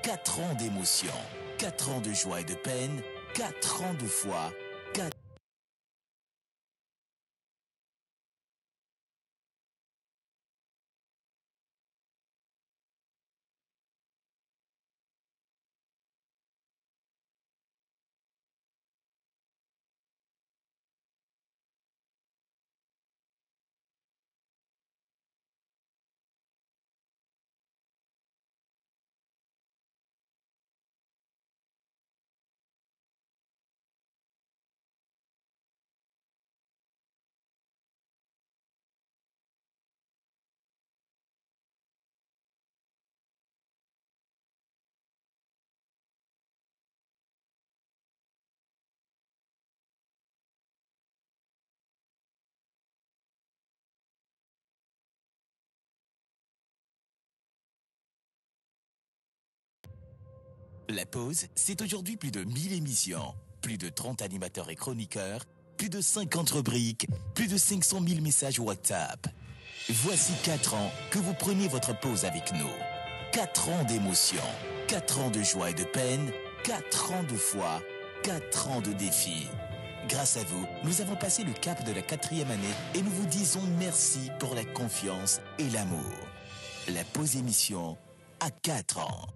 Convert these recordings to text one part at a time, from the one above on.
4 ans d'émotion, 4 ans de joie et de peine, 4 ans de foi, 4 La pause, c'est aujourd'hui plus de 1000 émissions, plus de 30 animateurs et chroniqueurs, plus de 50 rubriques, plus de 500 000 messages WhatsApp. Voici 4 ans que vous prenez votre pause avec nous. 4 ans d'émotion, 4 ans de joie et de peine, 4 ans de foi, 4 ans de défis. Grâce à vous, nous avons passé le cap de la 4e année et nous vous disons merci pour la confiance et l'amour. La pause émission à 4 ans.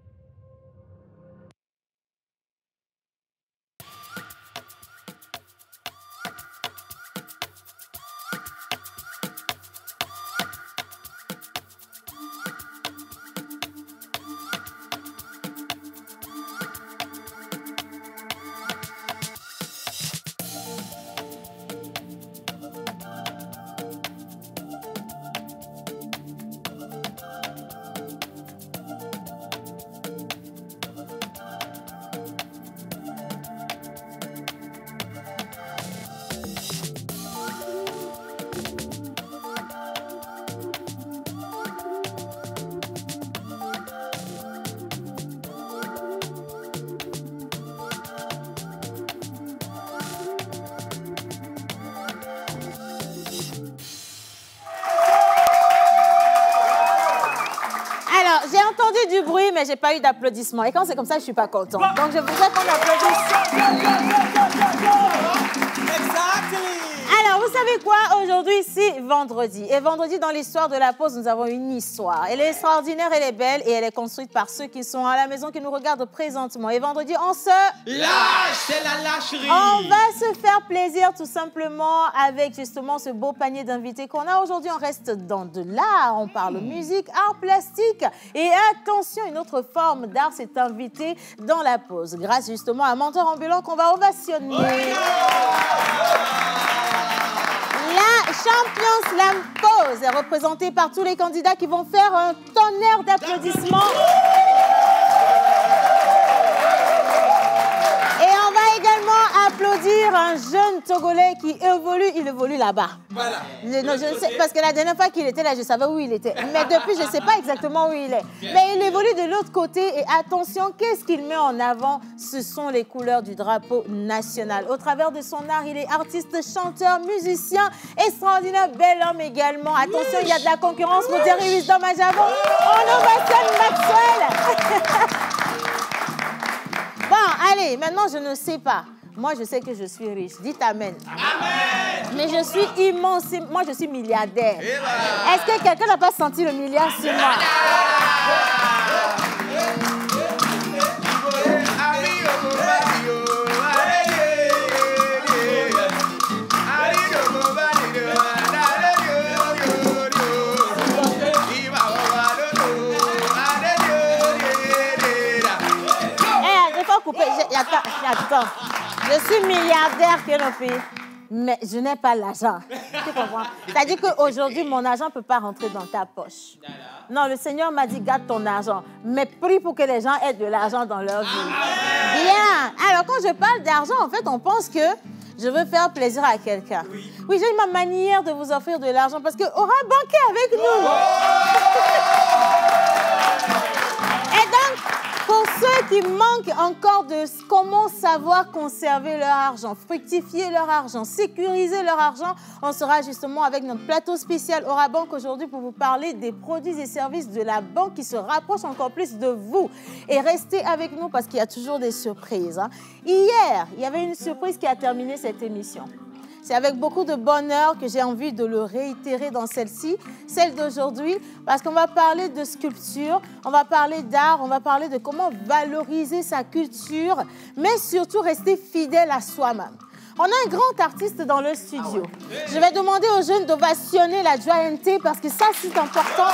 J'ai entendu du bruit, mais j'ai pas eu d'applaudissements. Et quand c'est comme ça, je suis pas contente. Donc, je voudrais qu'on applaudisse. Alors, vous savez quoi? Aujourd'hui, c'est vendredi. Et vendredi, dans l'histoire de la pause, nous avons une histoire. Elle est extraordinaire, elle est belle et elle est construite par ceux qui sont à la maison, qui nous regardent présentement. Et vendredi, on se... Lâche, c'est la lâcherie. On va se faire plaisir tout simplement avec justement ce beau panier d'invités qu'on a aujourd'hui. On reste dans de l'art, on parle musique, art plastique. Et attention, une autre forme d'art s'est invitée dans la pause. Grâce justement à un mentor ambulant qu'on va ovationner. La Champions Slam Pause est représentée par tous les candidats qui vont faire un tonnerre d'applaudissements. Et on va également applaudir un jeune Togolais qui il évolue là-bas. Voilà. Non, je sais, parce que la dernière fois qu'il était là, je savais où il était. Mais depuis, je ne sais pas exactement où il est. Mais il évolue de l'autre côté. Et attention, qu'est-ce qu'il met en avant? Ce sont les couleurs du drapeau national. Au travers de son art, il est artiste, chanteur, musicien, extraordinaire, bel homme également. Attention, il y a de la concurrence pour Jerry Wisdom à Javon. On ovationne Maxwell. Bon, allez, maintenant, je ne sais pas. Moi, je sais que je suis riche. Dites Amen. Amen. Mais je suis immense. Moi, je suis milliardaire. Est-ce que quelqu'un n'a pas senti le milliard sur moi? Je vais pas couper. Attends. Je suis milliardaire, Kénopi, mais je n'ai pas l'argent. Tu comprends? C'est-à-dire qu'aujourd'hui, mon argent ne peut pas rentrer dans ta poche. Non, le Seigneur m'a dit, garde ton argent, mais prie pour que les gens aient de l'argent dans leur vie. Bien. Alors, quand je parle d'argent, en fait, on pense que je veux faire plaisir à quelqu'un. Oui, j'ai ma manière de vous offrir de l'argent parce qu'il aura un banquet avec nous. Et donc, pour ceux qui manquent encore de comment savoir conserver leur argent, fructifier leur argent, sécuriser leur argent. On sera justement avec notre plateau spécial Aura Banque aujourd'hui pour vous parler des produits et services de la banque qui se rapprochent encore plus de vous. Et restez avec nous parce qu'il y a toujours des surprises. Hier, il y avait une surprise qui a terminé cette émission. C'est avec beaucoup de bonheur que j'ai envie de le réitérer dans celle-ci, celle d'aujourd'hui, parce qu'on va parler de sculpture, on va parler d'art, on va parler de comment valoriser sa culture, mais surtout rester fidèle à soi-même. On a un grand artiste dans le studio. Je vais demander aux jeunes d'ovationner la jointé parce que ça, c'est important.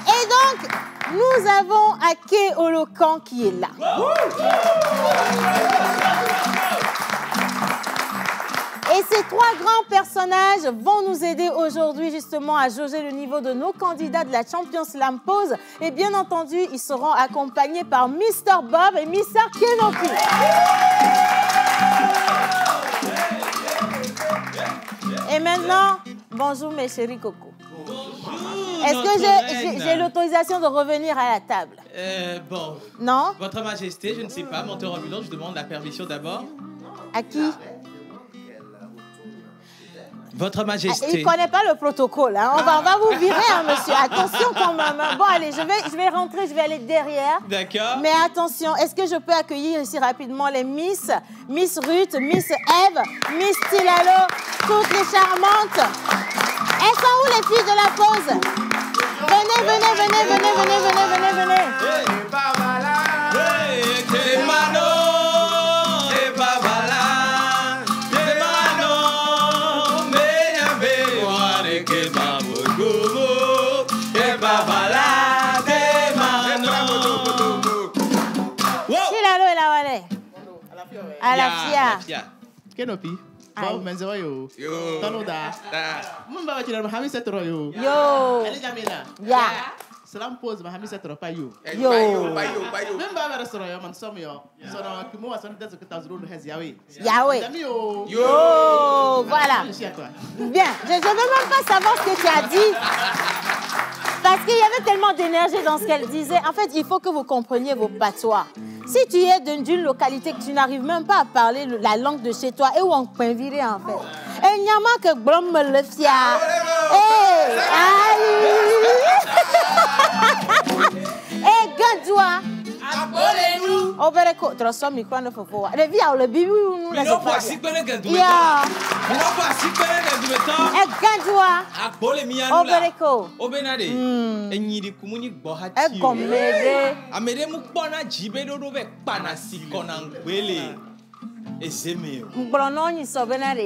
Et donc, nous avons Ake Olokan qui est là. Et ces trois grands personnages vont nous aider aujourd'hui justement à jauger le niveau de nos candidats de la Champions Slam Pose. Et bien entendu, ils seront accompagnés par Mr. Bob et Mr. Kenopi. Et maintenant, bonjour mes chéris Coco. Est-ce que j'ai l'autorisation de revenir à la table? Bon. Non? Votre Majesté, je ne sais pas, monteur ambulant, je demande la permission d'abord. À qui? Votre Majesté. Il ne connaît pas le protocole. Hein. On va vous virer, hein, monsieur. Attention quand même. Bon, allez, je vais rentrer, je vais aller derrière. D'accord. Mais attention, est-ce que je peux accueillir ici rapidement les Miss Ruth, Miss Eve, Miss Tilalo, toutes les charmantes? Elles sont où les filles de la pause? Venez. Tilalo et la Wallet. À la FIA. Kenopi. Bob Menzewa yo. Tanoda. Mumba chira mahami setro yo. Yo. Ali Jamila. Ya. Slam Pose mahami setro pa yo. Yo. Mumba bara soro yo man som yo. So na kimo wa son dezo kita zuru hez yawe. Yahweh. Yo. Yo. Voilà. Bien. Je ne veux même pas savoir ce que tu as dit. Parce qu'il y avait tellement d'énergie dans ce qu'elle disait. En fait, il faut que vous compreniez vos patois. Si tu es d'une localité que tu n'arrives même pas à parler la langue de chez toi, et où on peut virer en fait. Et nyama que blom me le fia. Eh, gadjoua. Abonnez-nous. Obereko, transforme micro ne faut pas. Les vies le bibi nous la pas si connaît que ya. pas si connaît que Eh, gadjoua. Abole mianu la. Obereko. Obenade. Enyiri kumuni gbohati. Eh, gomede. Amede mu kpona jibe dodo be kpana sikona ngbele. Ezeme. Mbrono ni sobenare.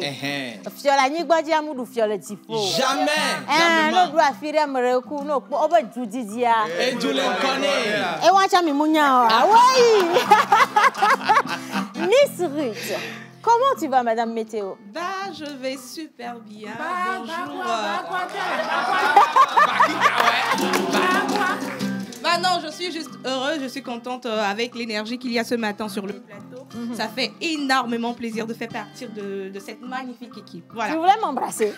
Fiola ni gbaji amudu fiola tipo. Jamais. No do afire mreku no po oba judidia. Ejule kone. E wacha mi munya. Oui. Miss Ruth. Comment tu vas, Madame Météo? Bah, je vais super bien. Bonjour. Bah non, je suis juste heureuse, je suis contente avec l'énergie qu'il y a ce matin sur le plateau. Ça fait énormément plaisir de faire partie de cette magnifique équipe. Voilà. Tu voulais m'embrasser?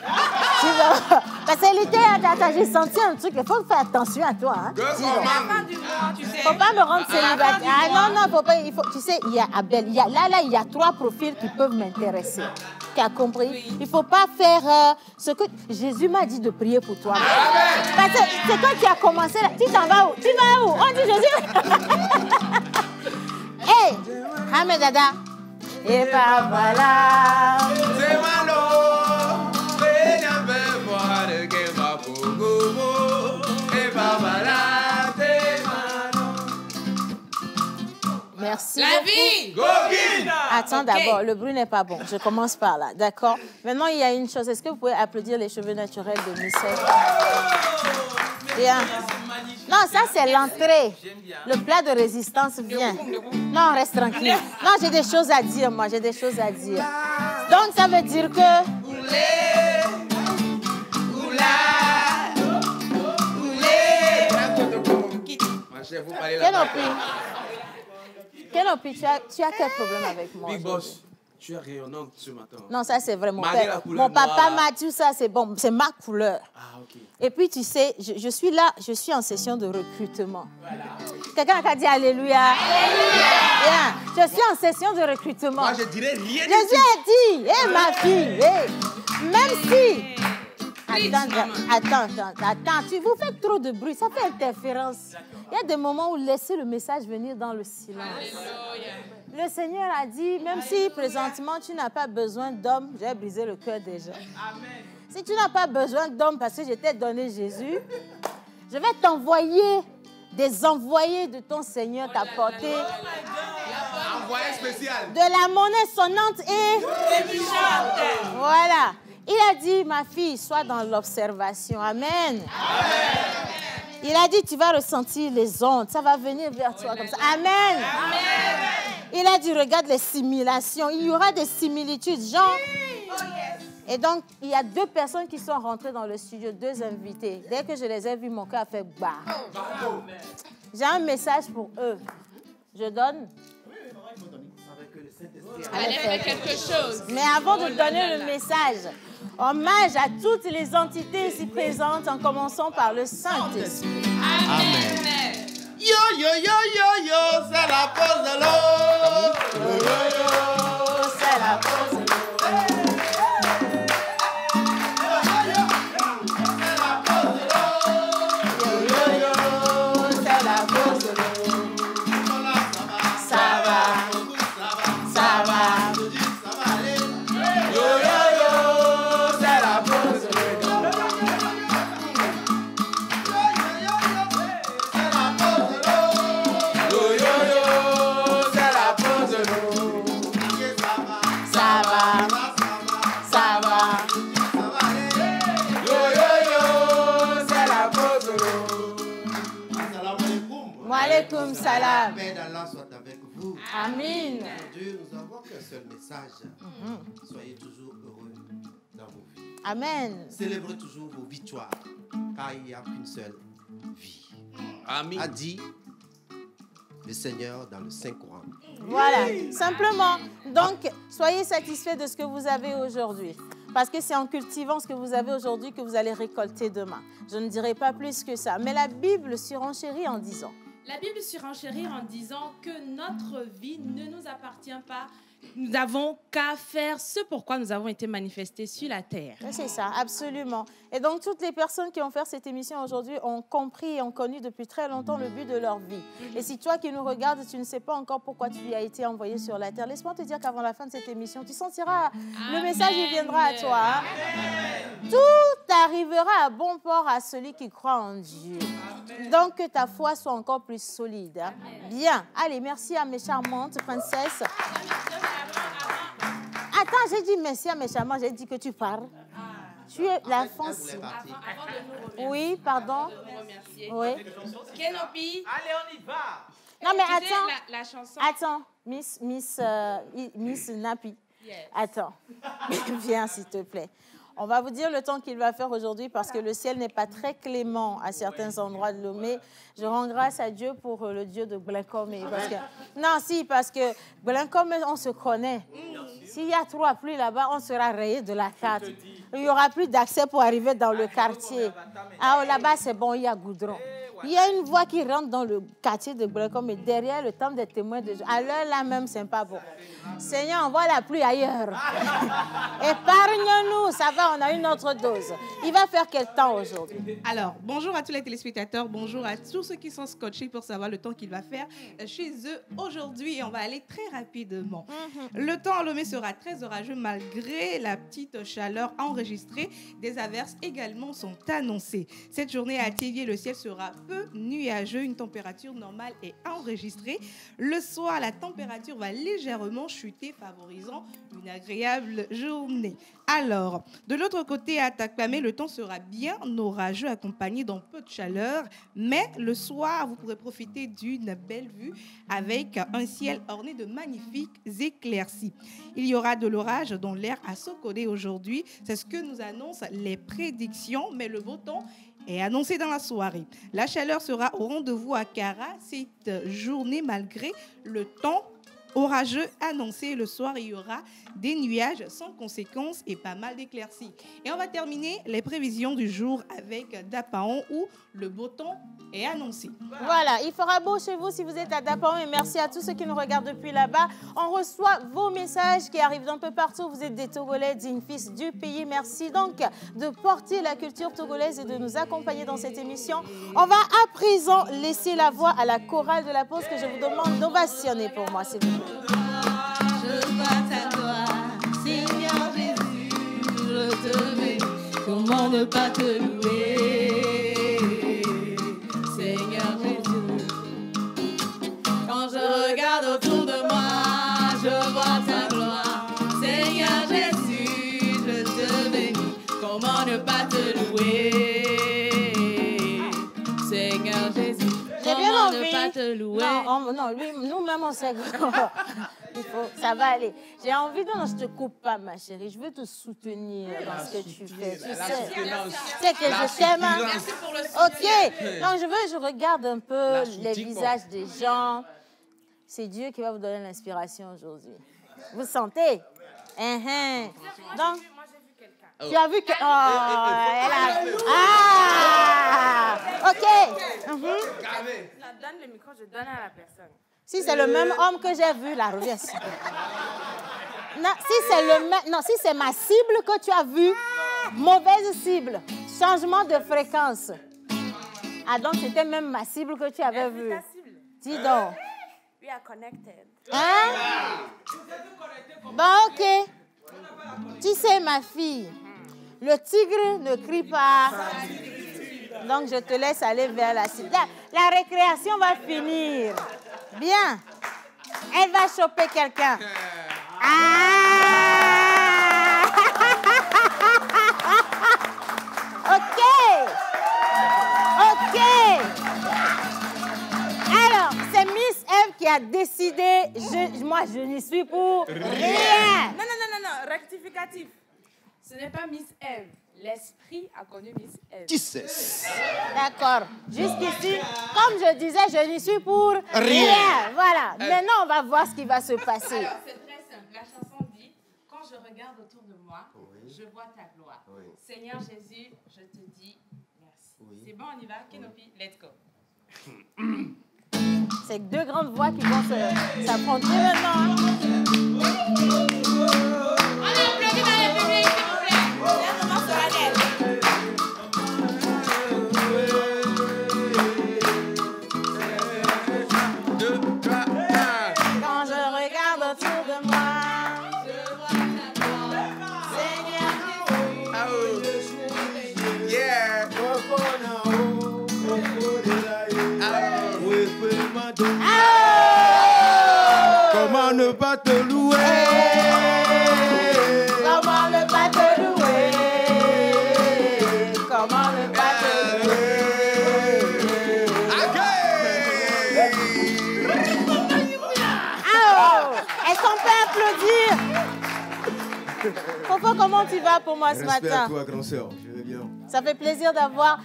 Parce qu'elle était à j'ai senti un truc, il faut faire attention à toi. Hein? À la fin du mois, tu sais. Faut pas me rendre célibataire. Ah non, faut pas, il faut, tu sais, il y a Abel, il y a 3 profils qui peuvent m'intéresser. Tu as compris? Oui. Il faut pas faire ce que Jésus m'a dit de prier pour toi. Parce que c'est quand tu as commencé, là, tu t'en vas où? Tu vas où? On dit Jésus. Hey, Hamedada. Et bah voilà. C'est malo. Et bah voilà. Merci. La vie! Attends, d'abord, le bruit n'est pas bon. Je commence par là, d'accord? Maintenant, il y a une chose. Est-ce que vous pouvez applaudir les cheveux naturels de Miss Bien. Non, ça, c'est l'entrée. Le plat de résistance vient. Non, reste tranquille. Non, j'ai des choses à dire, moi. J'ai des choses à dire. Donc, ça veut dire que... Kenopi, tu as quel problème avec moi? Big Boss. Tu es rayonnante ce matin. Non, ça c'est vrai, mon Malgré la père. couleur Mon papa noire, m'a dit ça, c'est bon, c'est ma couleur. Ah, ok. Et puis tu sais, je suis là, je suis en session de recrutement. Quelqu'un a dit Alléluia. Bien. Je suis en session de recrutement. Moi, je dirais rien du Jésus tout. a dit, hé ma fille, même si... Attends, tu vous faites trop de bruit, ça fait interférence. Il y a des moments où laissez le message venir dans le silence. Le Seigneur a dit, même si présentement tu n'as pas besoin d'hommes, j'ai brisé le cœur déjà. Si tu n'as pas besoin d'hommes parce que je t'ai donné Jésus, je vais t'envoyer des envoyés de ton Seigneur t'apporter Envoyé spécial. de la monnaie sonnante et... Voilà. Il a dit, ma fille, sois dans l'observation. Amen. Il a dit, tu vas ressentir les ondes. Ça va venir vers toi comme ça. Amen. Il a dit, regarde les simulations. Il y aura des similitudes. Genre... Et donc, il y a 2 personnes qui sont rentrées dans le studio, 2 invités. Dès que je les ai vus, mon cœur a fait bah. J'ai un message pour eux. Je donne. Allez faire quelque chose. Mais avant de donner le message, hommage à toutes les entités ici présentes, en commençant par le Saint-Esprit. Amen. Yo, yo, yo, yo, yo, c'est la pause de l'eau. Yo, yo, yo, c'est la pause de l'eau. Alaykoum salam. La paix d'Allah soit avec vous. Amin. Aujourd'hui, nous n'avons qu'un seul message. Soyez toujours heureux dans vos vies. Amen. Célébrez toujours vos victoires, car il n'y a qu'une seule vie. Amen. A dit le Seigneur dans le Saint-Coran. Voilà, simplement. Donc, soyez satisfaits de ce que vous avez aujourd'hui. Parce que c'est en cultivant ce que vous avez aujourd'hui que vous allez récolter demain. Je ne dirai pas plus que ça. Mais la Bible surenchérit en disant... La Bible surenchérit en disant que notre vie ne nous appartient pas. Nous n'avons qu'à faire ce pourquoi nous avons été manifestés sur la terre. C'est ça, absolument. Et donc, toutes les personnes qui ont fait cette émission aujourd'hui ont compris et ont connu depuis très longtemps le but de leur vie. Et si toi qui nous regardes, tu ne sais pas encore pourquoi tu as été envoyé sur la terre, laisse-moi te dire qu'avant la fin de cette émission, tu sentiras, le message il viendra à toi. Hein? Tout arrivera à bon port à celui qui croit en Dieu. Donc, que ta foi soit encore plus solide. Hein? Bien. Allez, merci à mes charmantes princesses. Attends, j'ai dit merci à mes charmants, j'ai dit que tu parles. Tu es la fancy. Oui, pardon. Oui. Kenopi. Allez, on y va. Non, mais Tu sais, attends. la chanson. Attends, Miss Napi. Yes. Attends. Viens, s'il te plaît. On va vous dire le temps qu'il va faire aujourd'hui parce que le ciel n'est pas très clément à certains endroits de Lomé. Je rends grâce à Dieu pour le Dieu de Blancomé. Parce que Blancomé, on se connaît. S'il y a 3 pluies là-bas, on sera rayé de la carte. Il n'y aura plus d'accès pour arriver dans le quartier. Ah, là-bas, c'est bon, il y a goudron. Il y a une voie qui rentre dans le quartier de Blancomé, mais derrière le temple des témoins de Dieu. À l'heure là même, c'est pas bon. Seigneur, envoie la pluie ailleurs. Épargne-nous, ça va, on a une autre dose. Il va faire quel temps aujourd'hui? Alors, bonjour à tous les téléspectateurs, bonjour à tous ceux qui sont scotchés pour savoir le temps qu'il va faire chez eux aujourd'hui. On va aller très rapidement. Le temps à Lomé sera très orageux malgré la petite chaleur enregistrée. Des averses également sont annoncées. Cette journée à Thiévier, le ciel sera peu nuageux. Une température normale est enregistrée. Le soir, la température va légèrement chuter, favorisant une agréable journée. Alors, de l'autre côté, à Takpamé, le temps sera bien orageux, accompagné d'un peu de chaleur, mais le soir, vous pourrez profiter d'une belle vue avec un ciel orné de magnifiques éclaircies. Il y aura de l'orage dans l'air à Sokodé aujourd'hui. C'est ce que nous annoncent les prédictions, mais le beau temps est annoncé dans la soirée. La chaleur sera au rendez-vous à Kara cette journée malgré le temps orageux annoncé. Le soir, il y aura des nuages sans conséquences et pas mal d'éclaircies. Et on va terminer les prévisions du jour avec Dapaon où le beau temps est annoncé. Voilà, il fera beau chez vous si vous êtes à Dapaon et merci à tous ceux qui nous regardent depuis là-bas. On reçoit vos messages qui arrivent d'un peu partout. Vous êtes des Togolais, dignes fils du pays. Merci donc de porter la culture togolaise et de nous accompagner dans cette émission. On va à présent laisser la voix à la chorale de la pause que je vous demande d'ovationner pour moi, s'il vous plaît. Je vois ta gloire, Seigneur Jésus, je te bénis. Comment ne pas te louer, Seigneur Jésus. Quand je regarde autour de moi, je vois ta gloire, Seigneur Jésus, je te bénis. Comment ne pas te louer, Seigneur Jésus. J'ai bien envie. Ne pas te louer. Non, nous-mêmes, on sait ça va aller. J'ai envie de... Non, je te coupe pas, ma chérie. Je veux te soutenir dans ce que tu fais. Tu sais que je t'aime. Merci pour le soutien. OK. Donc, je regarde un peu les visages des gens. C'est Dieu qui va vous donner l'inspiration aujourd'hui. Vous sentez? Donc, tu as vu que... Oh, elle a... Ah! OK. Donne le micro, je donne à la personne. Si c'est le même homme que j'ai vu, la reviens. Non, si c'est ma cible que tu as vue, mauvaise cible, changement de fréquence. Ah, donc c'était même ma cible que tu avais vue. Dis donc. We are connected. Hein? Bon, OK. Tu sais, ma fille, le tigre ne crie pas. Donc, je te laisse aller vers la cible. La récréation va finir. Bien. Elle va choper quelqu'un. Ah! OK. Alors, c'est Miss Eve qui a décidé. Moi, je n'y suis pour rien. Non. Rectificatif. Ce n'est pas Miss Eve. L'esprit a connu Miss Eve. Qui sait? D'accord. Jusqu'ici, comme je disais, je n'y suis pour rien. Voilà. Maintenant, on va voir ce qui va se passer. Alors, c'est très simple. La chanson dit, quand je regarde autour de moi, je vois ta gloire. Seigneur Jésus, je te dis merci. C'est bon, on y va. Kenopi, let's go. C'est deux grandes voix qui vont s'affronter maintenant. On applaudit dans le public, s'il vous plaît. Bienvenue sur la tête. Quand je regarde autour de moi, Je vois ta gloire, Seigneur Jésus. Yeah. Comment ne pas te louer? comment ne pas te louer? Comment ne pas te louer? Oh, est-ce qu'on peut applaudir? Coco, comment tu vas pour moi ce Respect matin? à toi, grand sœur. Je vais bien. Ça fait plaisir d'avoir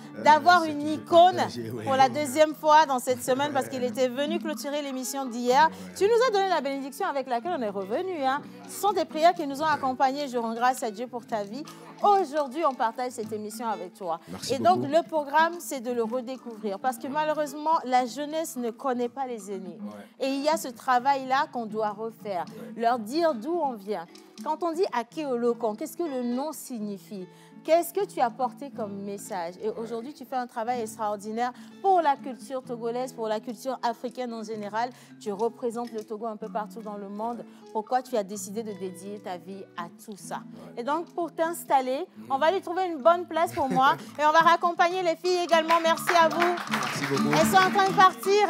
une icône pour la deuxième fois dans cette semaine parce qu'il était venu clôturer l'émission d'hier. Tu nous as donné la bénédiction avec laquelle on est revenu. Hein. Ce sont des prières qui nous ont accompagnés. Je rends grâce à Dieu pour ta vie. Aujourd'hui, on partage cette émission avec toi. Merci donc, beaucoup. le programme, c'est de le redécouvrir parce que malheureusement, la jeunesse ne connaît pas les aînés. Et il y a ce travail-là qu'on doit refaire. Leur dire d'où on vient. Quand on dit Akeolokon, qu'est-ce que le nom signifie? Qu'est-ce que tu as porté comme message? Et aujourd'hui, tu fais un travail extraordinaire pour la culture togolaise, pour la culture africaine en général. Tu représentes le Togo un peu partout dans le monde. Pourquoi tu as décidé de dédier ta vie à tout ça? Et donc, pour t'installer, on va lui trouver une bonne place pour moi. Et on va raccompagner les filles également. Merci à vous. Merci beaucoup. Elles sont en train de partir.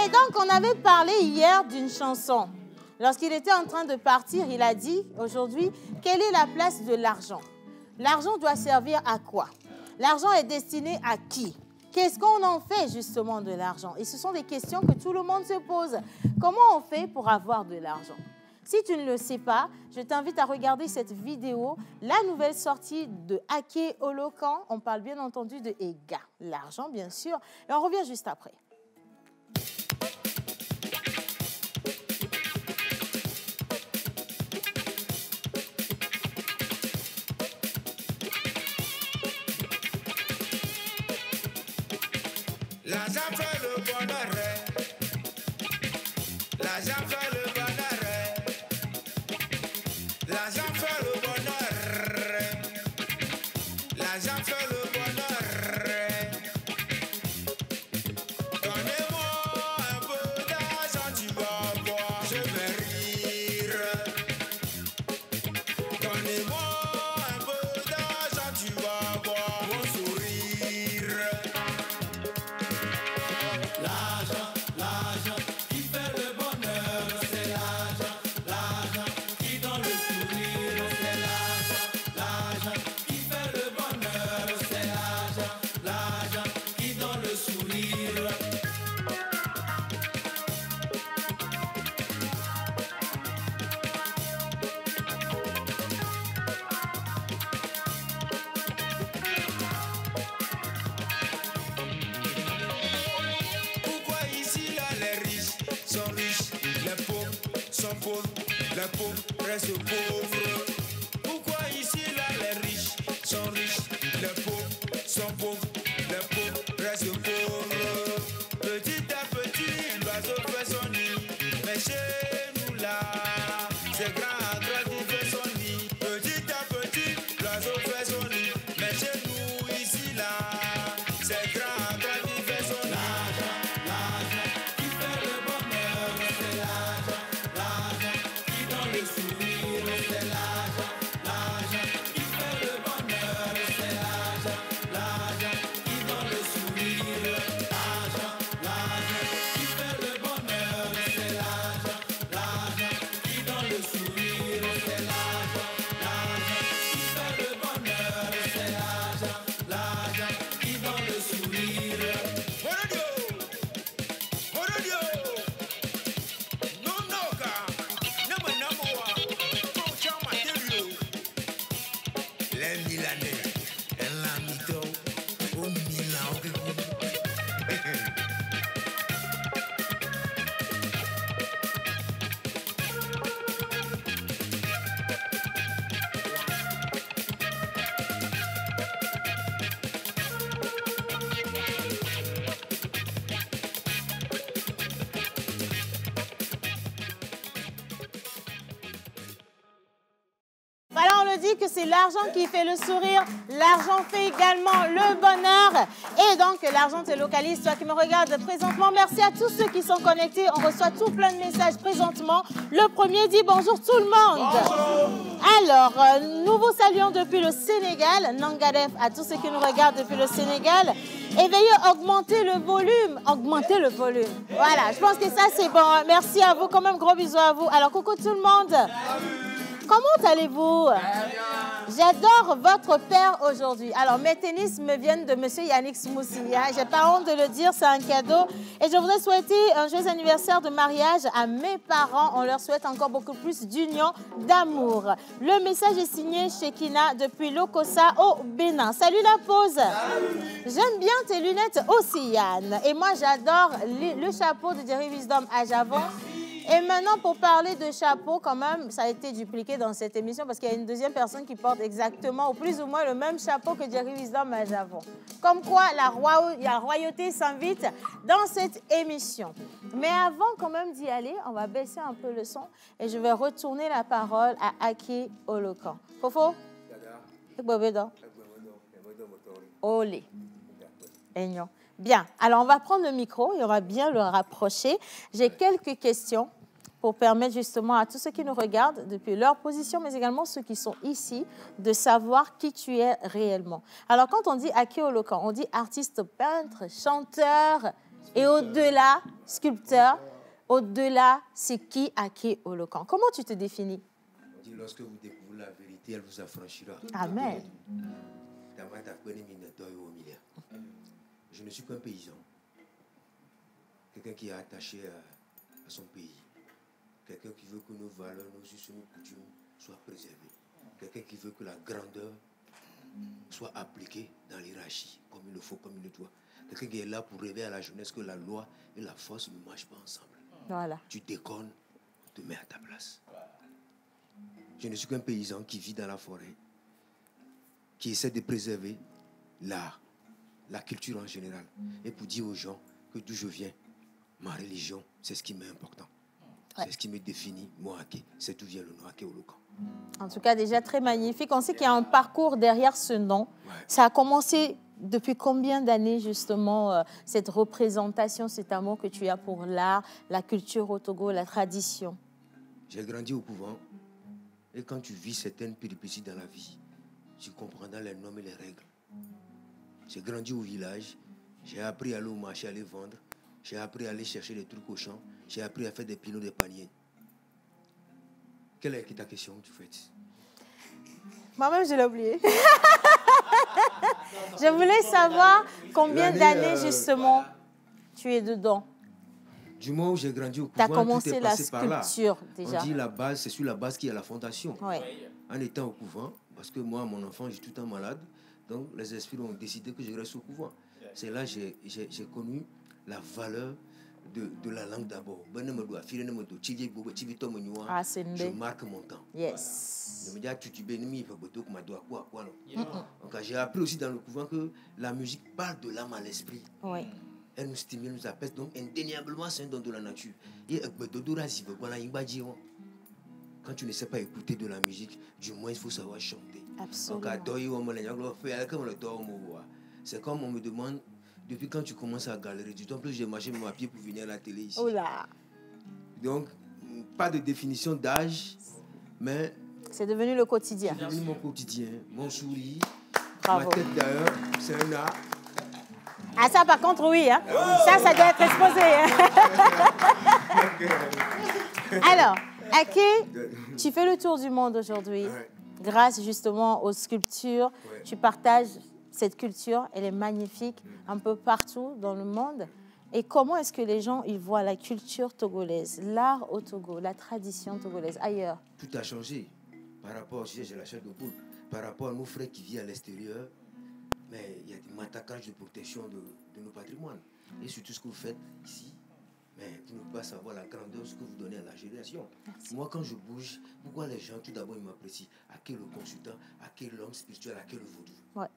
Et donc, on avait parlé hier d'une chanson. Lorsqu'il était en train de partir, il a dit aujourd'hui, quelle est la place de l'argent? L'argent doit servir à quoi? L'argent est destiné à qui? Qu'est-ce qu'on en fait justement de l'argent? Et ce sont des questions que tout le monde se pose. Comment on fait pour avoir de l'argent? Si tu ne le sais pas, je t'invite à regarder cette vidéo, la nouvelle sortie de Akeolokon. On parle bien entendu de EGA, l'argent bien sûr. Et on revient juste après. L'argent fait le bonheur. L'argent fait le bonheur. L'argent fait le bonheur. L'argent fait le bonheur. Donnez-moi un peu d'argent, tu vas voir, je vais rire. Donnez-moi un peu d'argent, tu vas voir mon sourire. L'argent, l'argent qui fait le bonheur, c'est l'argent, l'argent qui donne le sourire, c'est l'argent, l'argent qui fait le bonheur, c'est l'argent, l'argent qui donne le sourire. Pourquoi ici là les riches sont riches, les pauvres sont pauvres, les pauvres restent pauvres? Pourquoi ici là les riches sont riches, les pauvres sont pauvres, les pauvres restent pauvres? Petit à petit, l'oiseau fait son nid, mais chez nous là, c'est grand à grand qui fait son nid. Petit à petit, l'oiseau fait son nid, mais chez nous ici là, c'est grand à grand qui fait son nid. L'argent, l'argent qui fait le bonheur, c'est l'argent, l'argent qui donne le sourire, c'est l'argent, l'argent qui fait le bonheur, c'est l'argent, l'argent qui donne le sourire, l'argent, l'argent qui fait le bonheur, c'est l'argent, l'argent qui donne le sourire, c'est l'argent, l'argent qui fait le bonheur, c'est l'argent, l'argent qui donne le sourire. Horodio, non noka, nama namoa, pocha materio. Les Milanais, elle a mis au Milan. Voilà, on le dit que c'est l'argent qui fait le sourire. L'argent fait également le bonheur. Et donc, l'argent te localise. Toi qui me regardes présentement, merci à tous ceux qui sont connectés. On reçoit tout plein de messages présentement. Le premier dit bonjour tout le monde. Bonjour. Alors, nous vous saluons depuis le Sénégal. Nangadef à tous ceux qui nous regardent depuis le Sénégal. Et veuillez augmenter le volume. Augmenter le volume. Voilà, je pense que ça, c'est bon. Merci à vous. Quand même, gros bisous à vous. Alors, coucou tout le monde. Comment allez-vous? J'adore votre père aujourd'hui. Alors, mes tennis me viennent de M. Yannick Smoussi. Hein? Je n'ai pas honte de le dire, c'est un cadeau. Et je voudrais souhaiter un joyeux anniversaire de mariage à mes parents. On leur souhaite encore beaucoup plus d'union, d'amour. Le message est signé chez Kina depuis Lokossa au Bénin. Salut la pause. J'aime bien tes lunettes aussi, Yann. Et moi, j'adore le chapeau de Jerry Wisdom à Javon. Et maintenant, pour parler de chapeau, quand même, ça a été dupliqué dans cette émission parce qu'il y a une deuxième personne qui porte exactement, ou plus ou moins, le même chapeau que Jerry Wisdom à Javon. Comme quoi, la royauté s'invite dans cette émission. Mais avant quand même d'y aller, on va baisser un peu le son et je vais retourner la parole à Aki Olokan. Fofo? Olé. Bien, alors on va prendre le micro et on va bien le rapprocher. J'ai quelques questions pour permettre justement à tous ceux qui nous regardent, depuis leur position, mais également ceux qui sont ici, de savoir qui tu es réellement. Alors quand on dit Aki Olokan, on dit artiste peintre, chanteur et au-delà, sculpteur. Au-delà, c'est qui Aki Olokan? Comment tu te définis? Lorsque vous découvrez la vérité, elle vous affranchira. Amen. Je ne suis qu'un paysan. Quelqu'un qui est attaché à son pays. Quelqu'un qui veut que nos valeurs, nos us, nos coutumes soient préservées. Quelqu'un qui veut que la grandeur soit appliquée dans l'hierarchie, comme il le faut, comme il le doit. Quelqu'un qui est là pour révéler à la jeunesse que la loi et la force ne marchent pas ensemble. Voilà. Tu déconnes, on te met à ta place. Je ne suis qu'un paysan qui vit dans la forêt, qui essaie de préserver l'art, la culture en général. Et pour dire aux gens que d'où je viens, ma religion, c'est ce qui m'est important. Ouais. C'est ce qui me définit, moi, c'est d'où vient le nom, Olokan. En tout cas, déjà très magnifique. On sait qu'il y a un parcours derrière ce nom. Ouais. Ça a commencé depuis combien d'années, justement, cette représentation, cet amour que tu as pour l'art, la culture au Togo, la tradition? J'ai grandi au couvent. Et quand tu vis certaines péripéties dans la vie, tu comprendras les normes et les règles. J'ai grandi au village. J'ai appris à aller au marché, à aller vendre. J'ai appris à aller chercher des trucs au champ. J'ai appris à faire des pilotes, des paniers. Quelle est ta question, tu fais? Moi-même, je l'ai oublié. Je voulais savoir combien d'années, justement, tu es dedans. Du moment où j'ai grandi au couvent, tu as commencé la sculpture, déjà. On dit la base, c'est sur la base qu'il y a la fondation. Ouais. En étant au couvent, parce que moi, mon enfant, j'ai tout le temps malade, donc les esprits ont décidé que je reste au couvent. C'est là que j'ai connu la valeur de la langue d'abord. Ah, c'est une je marque mon temps. Yes. Donc, j'ai appris aussi dans le couvent que la musique parle de l'âme à l'esprit. Oui. Elle nous stimule, nous apaise. Donc, indéniablement, c'est un don de la nature. Quand tu ne sais pas écouter de la musique, du moins, il faut savoir chanter. Absolument. C'est comme on me demande, depuis quand tu commences à galérer, du temps plus j'ai marché mon pied pour venir à la télé ici. Oh là. Donc, pas de définition d'âge, mais... C'est devenu le quotidien. C'est devenu mon quotidien, mon sourire. Bravo. Ma tête d'ailleurs, c'est un art. Ah ça par contre oui, hein. Ça doit être exposé. Hein. Alors, Aké, tu fais le tour du monde aujourd'hui, grâce justement aux sculptures. Tu partages cette culture, elle est magnifique un peu partout dans le monde. Et comment est-ce que les gens ils voient la culture togolaise, l'art au Togo, la tradition togolaise ailleurs? Tout a changé par rapport, j'ai la chair de poule, par rapport à nos frères qui vivent à l'extérieur. Mais il y a des matraquages de protection de nos patrimoines. Et surtout ce que vous faites ici, mais vous ne pouvez pas savoir la grandeur de ce que vous donnez à la génération. Merci. Moi, quand je bouge, pourquoi les gens, tout d'abord, ils m'apprécient? À quel le consultant, à quel l'homme spirituel, à quel le vaudou? Ouais.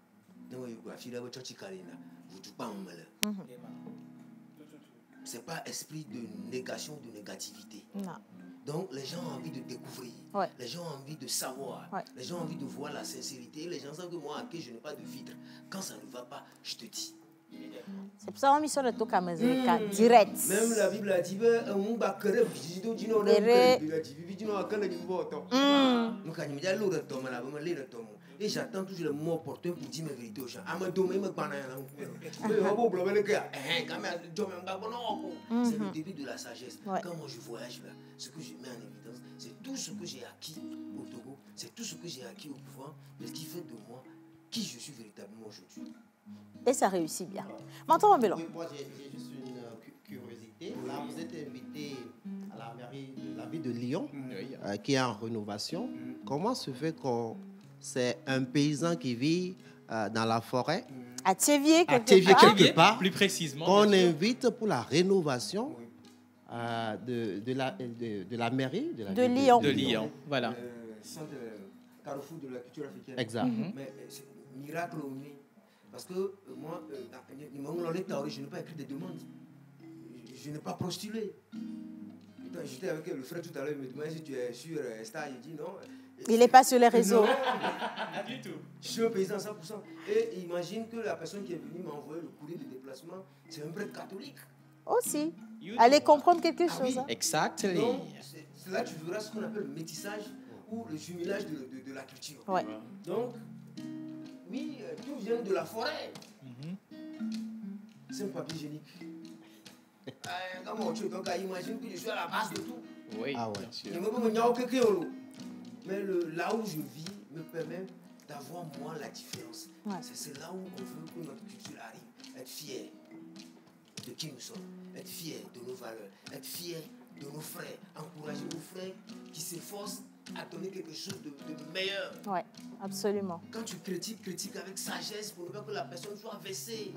C'est pas esprit de négation, de négativité. Non. Donc, les gens ont envie de découvrir. Ouais. Les gens ont envie de savoir. Ouais. Les gens ont envie de voir la sincérité. Les gens savent que moi, à qui je n'ai pas de filtre. Quand ça ne va pas, je te dis. C'est pour ça qu'on a mis sur le tour direct. Même la Bible a dit, et j'attends toujours le mot opportun pour dire mes vérités aux gens. C'est le début de la sagesse. Ouais. Quand moi je voyage là, ce que je mets en évidence, c'est tout ce que j'ai acquis au Togo, c'est tout ce que j'ai acquis au pouvoir, mais ce qui fait de moi qui je suis véritablement aujourd'hui. Et ça réussit bien. Maintenant, Mabelo. Oui, moi j'ai juste une curiosité. Là, vous êtes invité à la mairie de la ville de Lyon, qui est en rénovation. Comment se fait qu'on... C'est un paysan qui vit dans la forêt. À Théviers, quelque part. Plus précisément. Qu'on invite pour la rénovation de la mairie de Lyon. De Lyon, voilà. Centre carrefour de la culture africaine. Exact. Mais c'est miracle au nez. Parce que moi, je n'ai pas écrit des demandes. Je n'ai pas postulé. J'étais avec le frère tout à l'heure, il me demandait si tu es sur Star. Il dit non. Il n'est pas sur les réseaux. Du tout. Je suis un paysan 100%. Et imagine que la personne qui est venue m'envoyer le courrier de déplacement, c'est un prêtre catholique. Aussi. Allez comprendre quelque chose. Oui. Hein. Exactement. C'est là que tu verras ce qu'on appelle le métissage ou le jumelage de la culture. Ouais. Donc, oui, tout vient de la forêt. C'est un papier hygiénique. Comment tu imagines que je suis à la base de tout. Oui, bien sûr. Mais là où je vis me permet d'avoir moi la différence. Ouais. C'est là où on veut que notre culture arrive. Être fier de qui nous sommes. Être fier de nos valeurs. Être fier de nos frères. Encourager nos frères qui s'efforcent à donner quelque chose de meilleur. Oui, absolument. Quand tu critiques, critique avec sagesse pour ne pas que la personne soit vexée.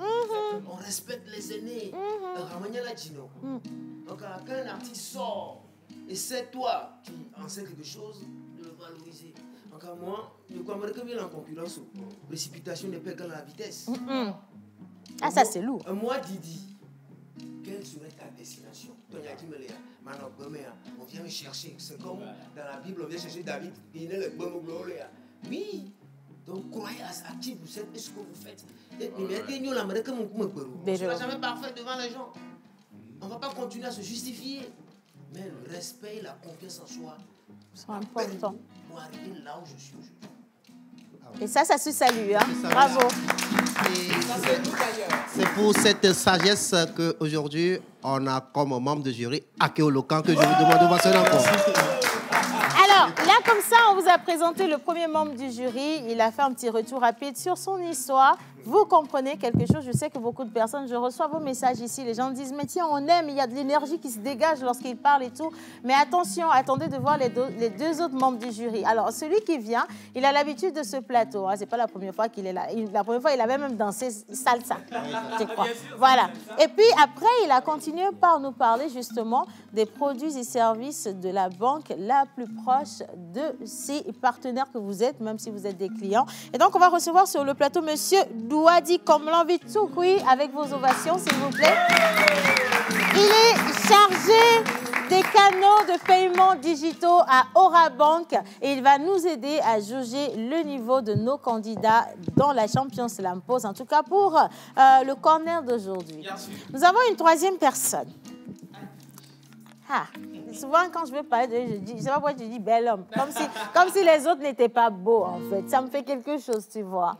On respecte les aînés. Donc quand un artiste sort et c'est toi qui enseigne quelque chose, de le valoriser. Donc moi, je crois que bien en concurrence, précipitation n'est pas égale à la vitesse. Ah, ça, c'est lourd. Moi, Didi, quelle serait ta destination? On vient me chercher. C'est comme dans la Bible, on vient chercher David. Oui. Donc, croyez à ça. Qui vous êtes et ce que vous faites. On ne sera jamais parfait devant les gens. On ne va pas continuer à se justifier. Mais le respect et la confiance en soi sont importants. Pour arriver là où je suis aujourd'hui. Et ça se salue. Hein? Bravo. C'est pour cette sagesse qu'aujourd'hui, on a comme membre de jury Akeo Lokan que je vous demande de passer encore. Alors, là, comme ça, on vous a présenté le premier membre du jury. Il a fait un petit retour rapide sur son histoire. Vous comprenez quelque chose. Je sais que beaucoup de personnes, je reçois vos messages ici. Les gens disent, mais tiens, on aime, il y a de l'énergie qui se dégage lorsqu'il parle et tout. Mais attention, attendez de voir les deux autres membres du jury. Alors, celui qui vient, il a l'habitude de ce plateau. Hein. Ce n'est pas la première fois qu'il est là. La première fois, il avait même dansé salsa. Je crois. Voilà. Et puis, après, il a continué par nous parler justement des produits et services de la banque la plus proche de ces partenaires que vous êtes, même si vous êtes des clients. Et donc, on va recevoir sur le plateau Monsieur Douadi Komlanvi Tsoukwi avec vos ovations, s'il vous plaît. Il est chargé des canaux de paiement digitaux à Orabank et il va nous aider à juger le niveau de nos candidats dans la Champions Slam Pose, en tout cas pour le corner d'aujourd'hui. Nous avons une troisième personne. Ah, souvent quand je veux parler de lui, je sais pas pourquoi je dis bel homme, comme si les autres n'étaient pas beaux en fait. Ça me fait quelque chose, tu vois.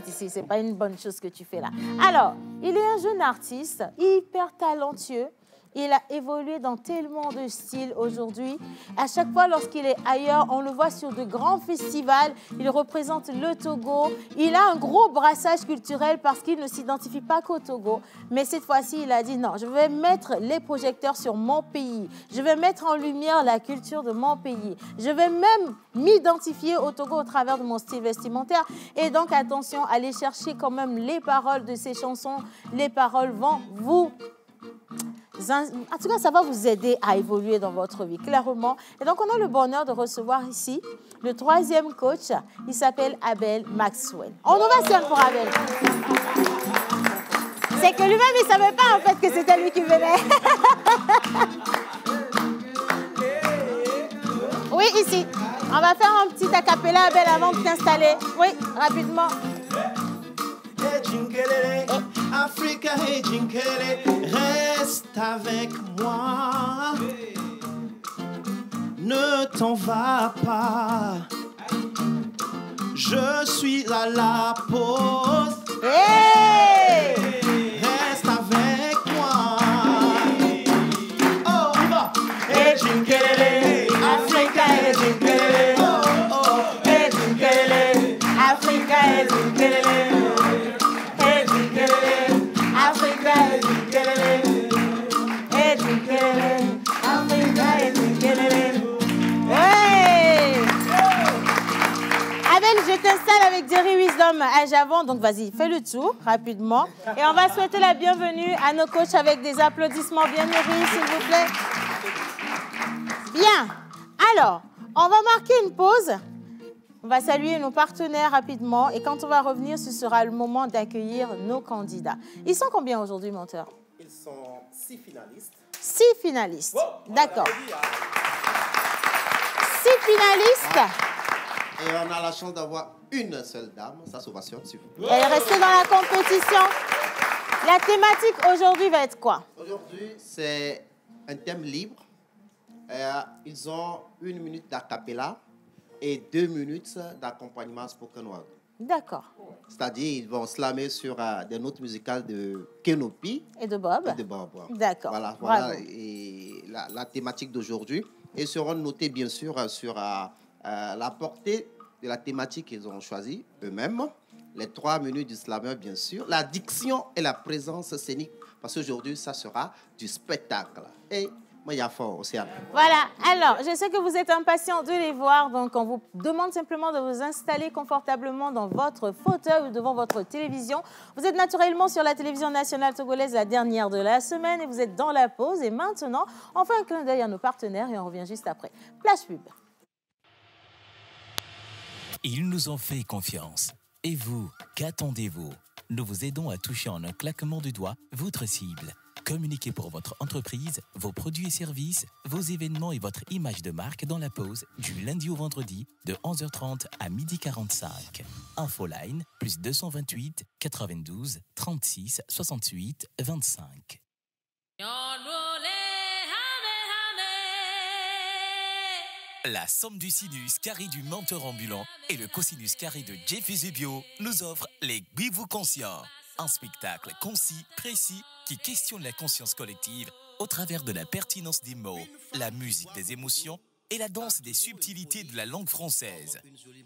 Ici, c'est pas une bonne chose que tu fais là. Alors, il est un jeune artiste, hyper talentueux. Il a évolué dans tellement de styles aujourd'hui. À chaque fois, lorsqu'il est ailleurs, on le voit sur de grands festivals. Il représente le Togo. Il a un gros brassage culturel parce qu'il ne s'identifie pas qu'au Togo. Mais cette fois-ci, il a dit non, je vais mettre les projecteurs sur mon pays. Je vais mettre en lumière la culture de mon pays. Je vais même m'identifier au Togo au travers de mon style vestimentaire. Et donc, attention, allez chercher quand même les paroles de ces chansons. Les paroles vont vous... En tout cas, ça va vous aider à évoluer dans votre vie, clairement. Et donc, on a le bonheur de recevoir ici le troisième coach. Il s'appelle Abel Maxwell. On ovationne pour Abel. C'est que lui-même, il ne savait pas en fait que c'était lui qui venait. Oui, ici. On va faire un petit acapella, Abel, avant de t'installer. Oui, rapidement. Hey Jinkelele, Africa, hey Jinkelele, reste avec moi. Ne t'en vas pas. Je suis à la pause. Hey! Reste avec moi. Oh, on va. Hey Jinkelele, Africa, hey Jinkelele. Oh, oh, hey Jinkelele, Africa, hey Jinkelele. Abel, je t'installe avec Jerry Wisdom à Javon. Donc, vas-y, fais le tour rapidement. Et on va souhaiter la bienvenue à nos coachs avec des applaudissements bien nourris, s'il vous plaît. Bien. Alors, on va marquer une pause. On va saluer nos partenaires rapidement. Et quand on va revenir, ce sera le moment d'accueillir nos candidats. Ils sont combien aujourd'hui, menteur? Ils sont 6 finalistes. 6 finalistes. Oh, d'accord. 6 finalistes. Et on a la chance d'avoir une seule dame. Ça s'ovation, s'il vous plaît. Elle est restée dans la compétition. La thématique aujourd'hui va être quoi? Aujourd'hui, c'est un thème libre. Ils ont 1 minute d'acapella et 2 minutes d'accompagnement spoken word. D'accord. C'est-à-dire, ils vont slammer sur des notes musicales de Kenopi. Et de Bob. Et de Bob. D'accord. Voilà et la thématique d'aujourd'hui. Et seront notés, bien sûr, sur la portée de la thématique qu'ils ont choisie eux-mêmes. Les 3 minutes du slammer, bien sûr. La diction et la présence scénique. Parce qu'aujourd'hui, ça sera du spectacle. Et moi, il y a fort aussi. Voilà. Alors, je sais que vous êtes impatients de les voir. Donc, on vous demande simplement de vous installer confortablement dans votre fauteuil ou devant votre télévision. Vous êtes naturellement sur la télévision nationale togolaise, la dernière de la semaine. Et vous êtes dans la pause. Et maintenant, on fait un clin d'œil à nos partenaires et on revient juste après. Plage pub. Ils nous ont fait confiance. Et vous, qu'attendez-vous? nous vous aidons à toucher en un claquement de doigts votre cible. Communiquez pour votre entreprise, vos produits et services, vos événements et votre image de marque dans la pause du lundi au vendredi de 11h30 à 12h45. Infoline plus 228 92 36 68 25. La somme du sinus carré du menteur ambulant et le cosinus carré de Jeff Eusebio nous offrent les Gbivou Conscients. Un spectacle concis, précis, qui questionne la conscience collective au travers de la pertinence des mots, la musique des émotions et la danse des subtilités de la langue française.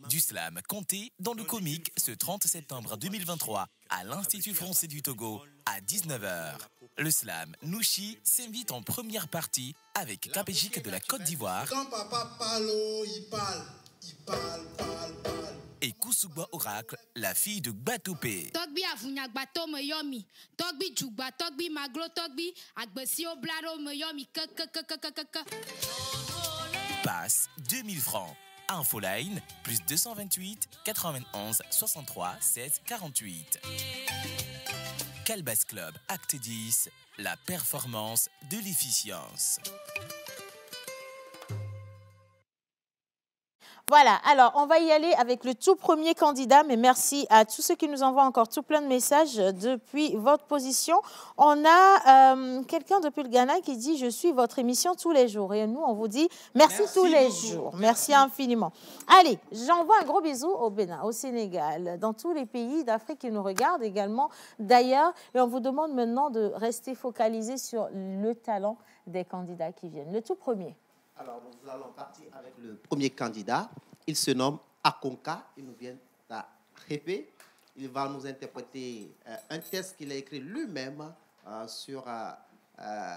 Du slam compté dans le comique ce 30 septembre 2023 à l'Institut français du Togo à 19h. Le slam Nouchi s'invite en première partie avec Capégique de la Côte d'Ivoire. Quand papa parle, il parle. Et Koussougba Oracle, la fille de Gbatopé. Togbi avunya gbato me yomi. Togbi jugba, togbi maglo, togbi agbesi oblaro me yomi. Passe 2000 francs. Infoline plus 228 91 63 16 48. Calbas Club Acte 10, la performance de l'efficience. Voilà, alors on va y aller avec le tout premier candidat, mais merci à tous ceux qui nous envoient encore tout plein de messages depuis votre position. On a quelqu'un depuis le Ghana qui dit « Je suis votre émission tous les jours ». Et nous, on vous dit « Merci tous les jours ». Merci infiniment. Allez, j'envoie un gros bisou au Bénin, au Sénégal, dans tous les pays d'Afrique qui nous regardent également d'ailleurs. Et on vous demande maintenant de rester focalisé sur le talent des candidats qui viennent. Le tout premier. Alors, nous allons partir avec le premier candidat. Il se nomme Akonka. Il nous vient d'Arépé. Il va nous interpréter un texte qu'il a écrit lui-même sur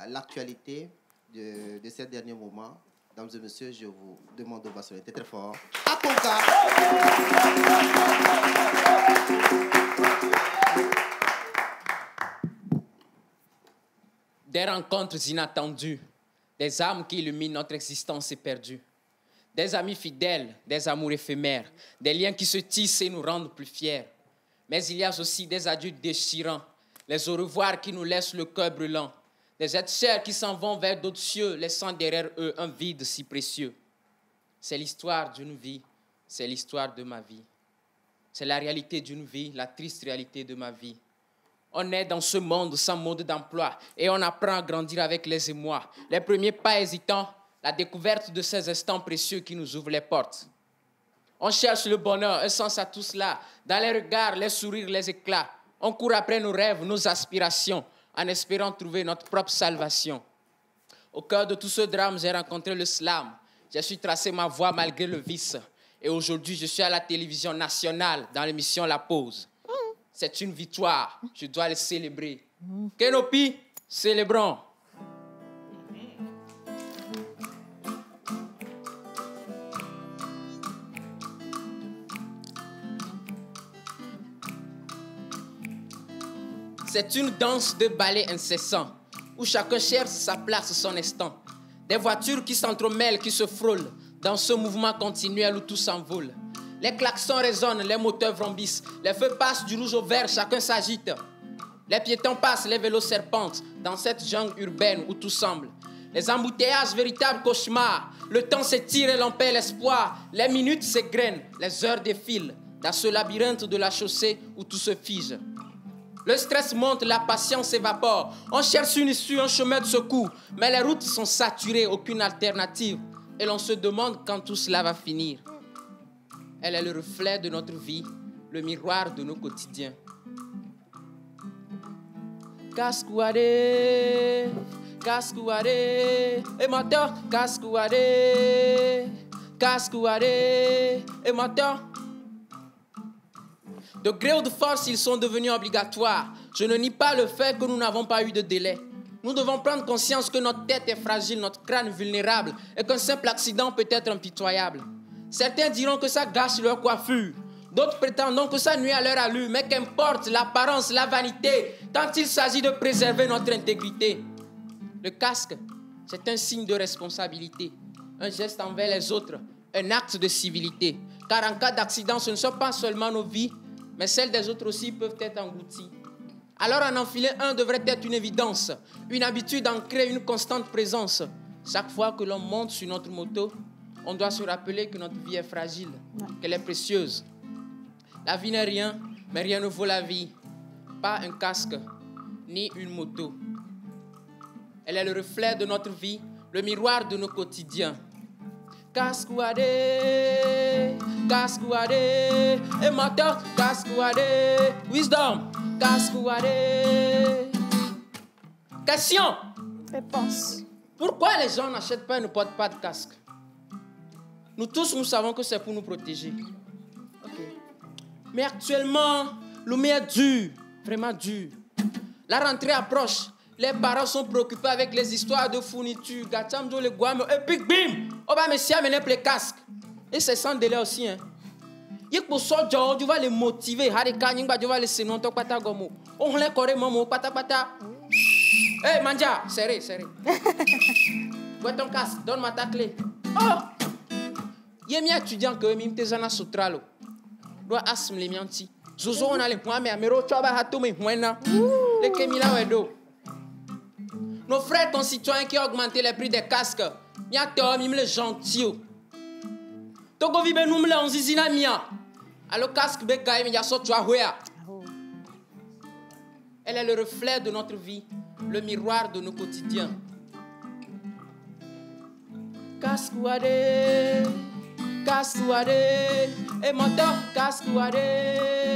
l'actualité de ces derniers moments. Mesdames et messieurs, je vous demande de voir très fort. Akonka! Des rencontres inattendues. Des âmes qui illuminent notre existence éperdue. Des amis fidèles, des amours éphémères, des liens qui se tissent et nous rendent plus fiers. Mais il y a aussi des adieux déchirants, les au revoir qui nous laissent le cœur brûlant, des êtres chers qui s'en vont vers d'autres cieux, laissant derrière eux un vide si précieux. C'est l'histoire d'une vie, c'est l'histoire de ma vie. C'est la réalité d'une vie, la triste réalité de ma vie. On est dans ce monde sans mode d'emploi et on apprend à grandir avec les émois. Les premiers pas hésitants, la découverte de ces instants précieux qui nous ouvrent les portes. On cherche le bonheur, un sens à tout cela. Dans les regards, les sourires, les éclats. On court après nos rêves, nos aspirations, en espérant trouver notre propre salvation. Au cœur de tout ce drame, j'ai rencontré le slam. J'ai su tracer ma voie malgré le vice. Et aujourd'hui, je suis à la télévision nationale dans l'émission La Pause. C'est une victoire, je dois le célébrer. Kenopi, célébrons. C'est une danse de ballet incessant, où chacun cherche sa place, son instant. Des voitures qui s'entremêlent, qui se frôlent, dans ce mouvement continuel où tout s'envole. Les klaxons résonnent, les moteurs vrombissent, les feux passent du rouge au vert, chacun s'agite. Les piétons passent, les vélos serpentent, dans cette jungle urbaine où tout semble. Les embouteillages, véritables cauchemars, le temps s'étire et l'on perd l'espoir. Les minutes s'égrènent, les heures défilent, dans ce labyrinthe de la chaussée où tout se fige. Le stress monte, la patience s'évapore. On cherche une issue, un chemin de secours, mais les routes sont saturées, aucune alternative. Et l'on se demande quand tout cela va finir. Elle est le reflet de notre vie, le miroir de nos quotidiens. Cascouade, cascouade, et moteur, cascouade, cascouade, et moteur. De gré ou de force, ils sont devenus obligatoires. Je ne nie pas le fait que nous n'avons pas eu de délai. Nous devons prendre conscience que notre tête est fragile, notre crâne vulnérable, et qu'un simple accident peut être impitoyable. Certains diront que ça gâche leur coiffure. D'autres prétendront que ça nuit à leur allure. Mais qu'importe l'apparence, la vanité, quand il s'agit de préserver notre intégrité. Le casque, c'est un signe de responsabilité. Un geste envers les autres, un acte de civilité. Car en cas d'accident, ce ne sont pas seulement nos vies, mais celles des autres aussi peuvent être englouties. Alors en enfiler un devrait être une évidence, une habitude ancrée, une constante présence. Chaque fois que l'on monte sur notre moto, on doit se rappeler que notre vie est fragile, qu'elle est précieuse. La vie n'est rien, mais rien ne vaut la vie. Pas un casque, ni une moto. Elle est le reflet de notre vie, le miroir de nos quotidiens. Casque ouadé, et moteur, casque ouadé, wisdom, casque ouadé. Question. Réponse. Pourquoi les gens n'achètent pas et ne portent pas de casque? Nous tous, nous savons que c'est pour nous protéger. Okay. Mais actuellement, le est dur, vraiment dur. La rentrée approche. Les parents sont préoccupés avec les histoires de fournitures. Gachamdo le guam et puis bim, on va me amener les casques. Et c'est sans délai aussi hein. Il faut sortir, tu vas les motiver. Harika nyingba tu vas les senon to pata gomo. On les coré momo pata pata. Hey manja, serré. Où est ton casque? Donne-moi ta clé. Oh! Yemi étudiant que mim tezana sotralo. Doit asm les mianti. Zozo on a les points mais amero chaba hato me huena. Les kemila wedo. Nos frères concitoyens qui ont augmenté les prix des casques, il y a tort, même les gentils. Togo vibe nous me l'en zizina mia. Alors casque begaye mais il y a sorti à hoya. Elle est le reflet de notre vie, le miroir de nos quotidiens. Casque ouadé, et moteur casque ouadé.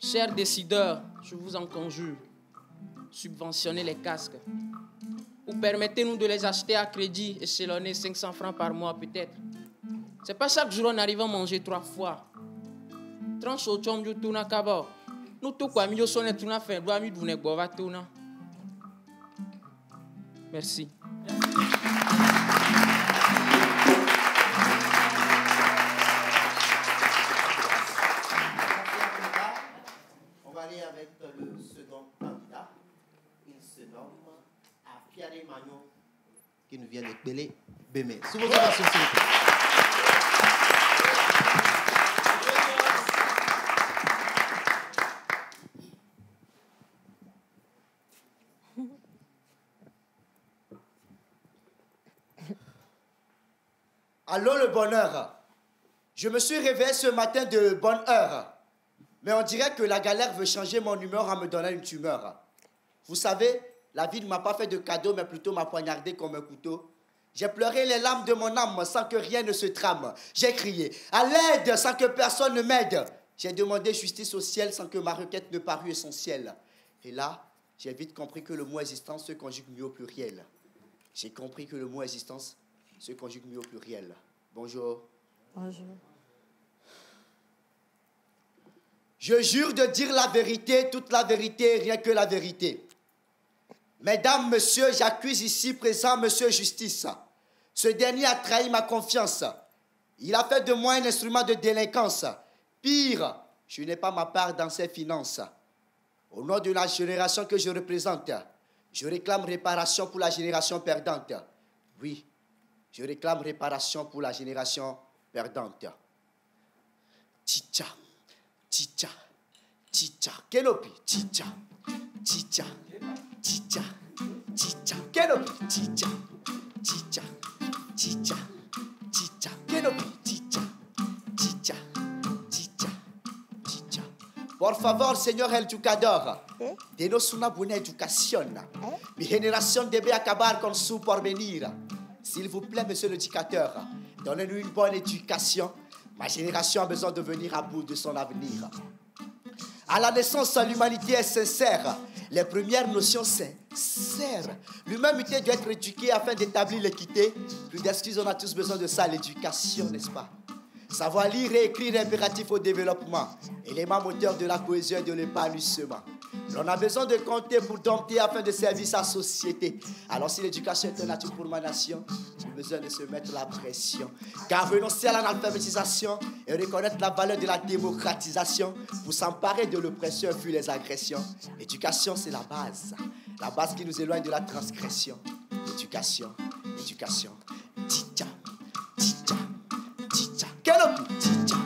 Chers décideurs, je vous en conjure, subventionnez les casques. Ou permettez-nous de les acheter à crédit et s'éloigner 500 francs par mois peut-être. C'est pas chaque jour on arrive à manger 3 fois. Tranche au chom du tourna kaba. Nous tout quoi mieux sonner tourna fin doit mi douner bova tourna. Merci. Avec le second candidat, il se nomme Afiare Magno, qui nous vient de Bélé Bémé. Sous vos ovations, s'il vous plaît. Allô le bonheur. Je me suis réveillé ce matin de bonne heure. Mais on dirait que la galère veut changer mon humeur en me donnant une tumeur. Vous savez, la vie ne m'a pas fait de cadeau, mais plutôt m'a poignardé comme un couteau. J'ai pleuré les larmes de mon âme sans que rien ne se trame. J'ai crié à l'aide sans que personne ne m'aide. J'ai demandé justice au ciel sans que ma requête ne parût essentielle. Et là, j'ai vite compris que le mot existence se conjugue mieux au pluriel. J'ai compris que le mot existence se conjugue mieux au pluriel. Bonjour. Bonjour. Je jure de dire la vérité, toute la vérité, rien que la vérité. Mesdames, messieurs, j'accuse ici présent monsieur Justice. Ce dernier a trahi ma confiance. Il a fait de moi un instrument de délinquance. Pire, je n'ai pas ma part dans ses finances. Au nom de la génération que je représente, je réclame réparation pour la génération perdante. Oui, je réclame réparation pour la génération perdante. Chicha. Chicha, chicha, Kenopi, chicha, chicha, chicha, chicha, Kenopi, chicha, chicha, chicha, chicha, Kenopi, chicha, chicha, chicha, chicha. Por favor, señor educador, denos una buena educación. Mi génération debe acabar con su porvenir. S'il vous plaît, monsieur l'éducateur, donnez-nous une bonne éducation. Ma génération a besoin de venir à bout de son avenir. À la naissance, l'humanité est sincère. Les premières notions sincères. L'humanité doit être éduquée afin d'établir l'équité. Plus d'excuses, on a tous besoin de ça, l'éducation, n'est-ce pas? Savoir lire et écrire est impératif au développement. Élément moteur de la cohésion et de l'épanouissement. On a besoin de compter pour dompter afin de servir sa société. Alors si l'éducation est un atout pour ma nation, j'ai besoin de se mettre la pression. Car renoncer à l'analphabétisation et reconnaître la valeur de la démocratisation pour s'emparer de l'oppression et fuir les agressions. L'éducation, c'est la base qui nous éloigne de la transgression. L'éducation, l'éducation. Chicha, chicha, chicha, Kenopi, chicha.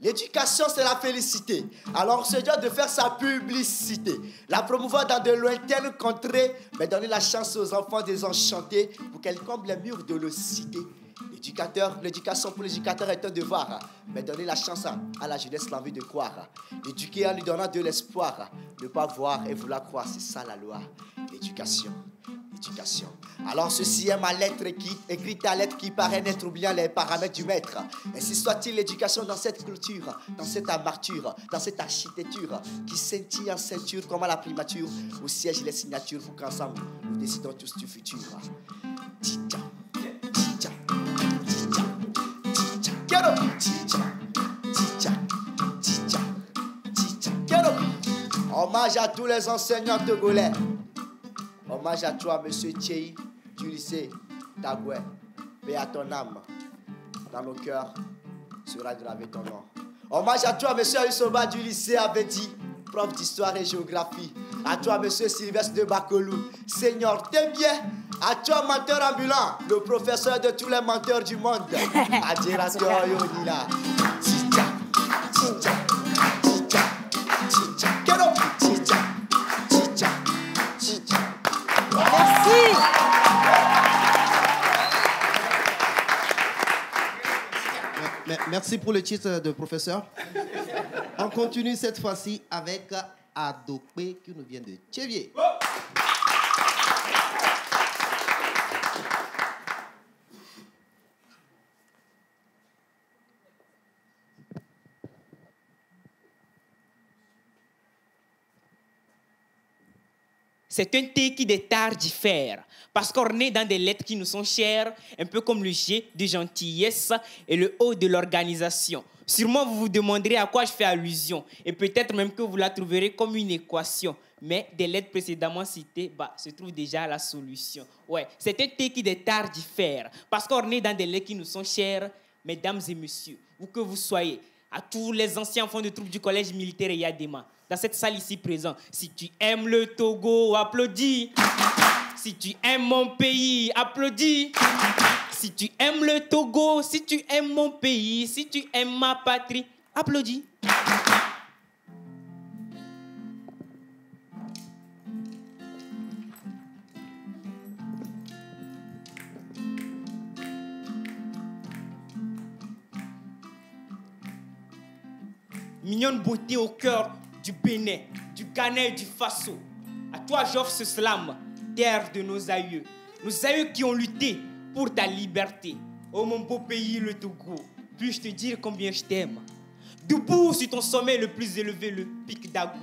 L'éducation, c'est la félicité. Alors, on se doit de faire sa publicité. La promouvoir dans de lointaines contrées, mais donner la chance aux enfants désenchantés pour qu'elles comblent les murs de nos cités. L'éducation pour l'éducateur est un devoir, mais donner la chance à la jeunesse l'envie de croire. L'éduquer en lui donnant de l'espoir. Ne pas voir et vouloir croire, c'est ça la loi. L'éducation. Alors ceci est ma lettre écrite à lettre qui paraît n'être oubliant les paramètres du maître. Ainsi soit-il l'éducation dans cette culture, dans cette amarture, dans cette architecture qui scintille en ceinture comme à la primature, où siègent les signatures pour qu'ensemble nous décidons tous du futur. Hommage à tous les enseignants togolais. Hommage à toi, monsieur Tchei, du lycée Taboué. Paix à ton âme. Dans nos cœurs sera gravé ton nom. Hommage à toi, monsieur Aïsoba, du lycée Abedi, prof d'histoire et géographie. À toi, monsieur Sylvestre de Bacolou, Seigneur, t'es bien. À toi, menteur ambulant, le professeur de tous les menteurs du monde. Adjirato Yonila. Merci pour le titre de professeur. On continue cette fois-ci avec Adopé qui nous vient de Tchévier. C'est un thé qui des tares diffère, parce qu'on est dans des lettres qui nous sont chères, un peu comme le G de gentillesse et le O de l'organisation. Sûrement, vous vous demanderez à quoi je fais allusion, et peut-être même que vous la trouverez comme une équation. Mais des lettres précédemment citées, se trouve déjà la solution. Ouais, c'est un thé qui des tares diffère, parce qu'on est dans des lettres qui nous sont chères, mesdames et messieurs, où que vous soyez, à tous les anciens enfants de troupes du collège militaire Yadema, dans cette salle ici présente, si tu aimes le Togo, applaudis. Si tu aimes mon pays, applaudis. Si tu aimes le Togo, si tu aimes mon pays, si tu aimes ma patrie, applaudis. Mignonne beauté au cœur du Bénin, du Ghana et du Faso. À toi, j'offre ce slam, terre de nos aïeux qui ont lutté pour ta liberté. Oh mon beau pays, le Togo, puis-je te dire combien je t'aime. Debout sur ton sommet le plus élevé, le pic d'Agou,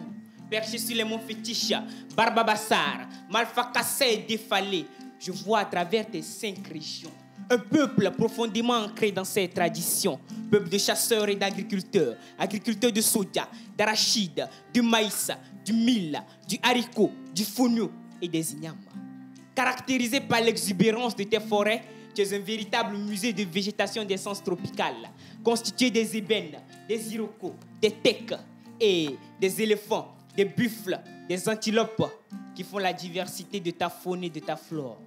perché sur les monts fétiches, Barbabassar, Malfakassa et défalé, je vois à travers tes 5 régions un peuple profondément ancré dans ses traditions. Peuple de chasseurs et d'agriculteurs, agriculteurs de soja, d'arachide, du maïs, du mil, du haricot, du fonio et des ignames. Caractérisé par l'exubérance de tes forêts, tu es un véritable musée de végétation d'essence tropicale, constitué des ébènes, des irocos, des tecs et des éléphants, des buffles, des antilopes qui font la diversité de ta faune et de ta flore.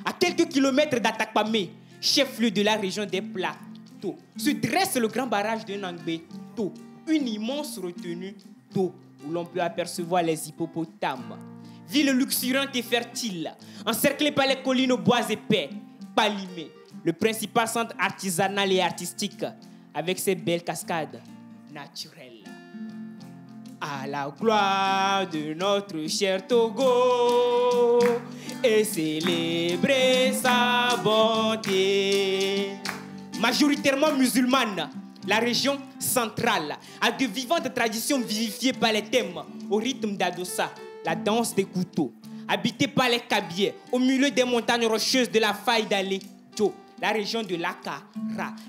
À quelques kilomètres d'Atakpamé, chef-lieu de la région des Plateaux, se dresse le grand barrage de Nangbeto, une immense retenue d'eau où l'on peut apercevoir les hippopotames. Ville luxuriante et fertile, encerclée par les collines aux bois épais, Palimé, le principal centre artisanal et artistique, avec ses belles cascades naturelles. À la gloire de notre cher Togo, et célébrer sa bonté. Majoritairement musulmane, la région centrale a de vivantes traditions vivifiées par les thèmes au rythme d'Adossa, la danse des couteaux. Habitée par les Kabiers, au milieu des montagnes rocheuses de la faille d'Alejo, la région de l'Akara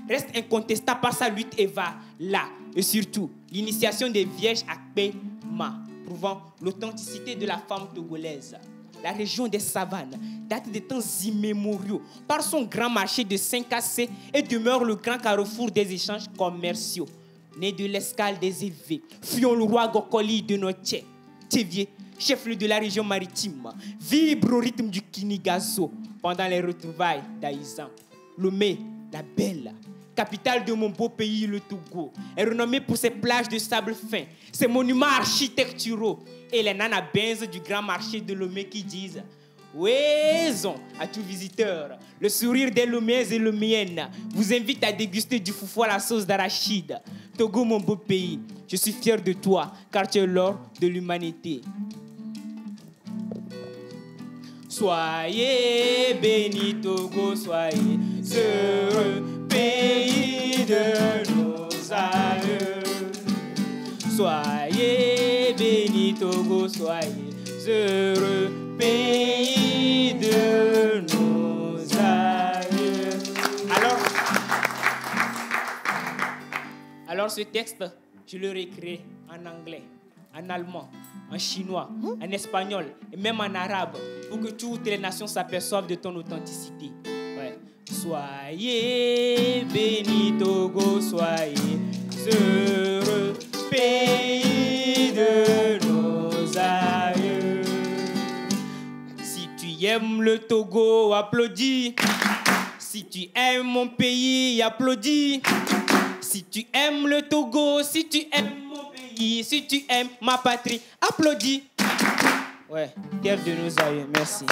reste incontestable par sa lutte Eva-la et surtout l'initiation des vierges Akpema, prouvant l'authenticité de la femme togolaise. La région des savanes date des temps immémoriaux par son grand marché de 5AC et demeure le grand carrefour des échanges commerciaux. Né de l'escale des Évés, fuyons le roi Gokoli de Noche, Tchévier, chef-lieu de la région maritime, vibre au rythme du Kinigazo pendant les retrouvailles d'Aïzan. Lomé, la belle, capitale de mon beau pays, le Togo, est renommée pour ses plages de sable fin, ses monuments architecturaux et les nanabins du grand marché de Lomé qui disent Ouaison à tout visiteur. Le sourire des Loméens et Loméennes vous invite à déguster du foufou à la sauce d'arachide. Togo, mon beau pays, je suis fier de toi car tu es l'or de l'humanité. Soyez bénis, Togo, soyez heureux, pays de nos aïeux. Soyez bénis, Togo, soyez heureux, pays de nos aïeux. Alors ce texte, je le réécris en anglais, en allemand, en chinois, en espagnol et même en arabe pour que toutes les nations s'aperçoivent de ton authenticité. Ouais. Soyez bénis, Togo, soyez heureux, pays de nos aïeux. Si tu aimes le Togo, applaudis. Si tu aimes mon pays, applaudis. Si tu aimes le Togo, si tu aimes mon pays, si tu aimes ma patrie, applaudis. Ouais, terre de nos aïeux, merci.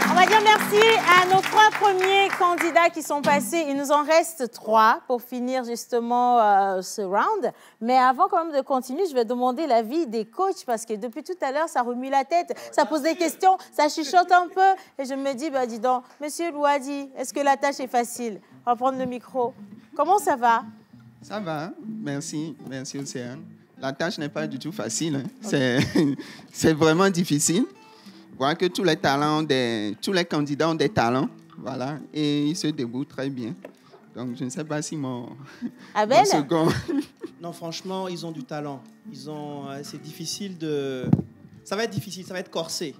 On va dire merci à nos 3 premiers candidats qui sont passés. Il nous en reste 3 pour finir justement ce round. Mais avant quand même de continuer, je vais demander l'avis des coachs parce que depuis tout à l'heure, ça remue la tête, ça pose des questions, ça chuchote un peu. Et je me dis, bah, dis donc, Monsieur Louadi, est-ce que la tâche est facile? On va prendre le micro. Comment ça va? Ça va, merci Océane. La tâche n'est pas du tout facile, hein. C'est vraiment difficile. Voilà que tous les candidats ont des talents, voilà, et ils se débrouillent très bien. Donc je ne sais pas si mon second. Non, franchement, ils ont du talent. C'est difficile de. Ça va être difficile, ça va être corsé.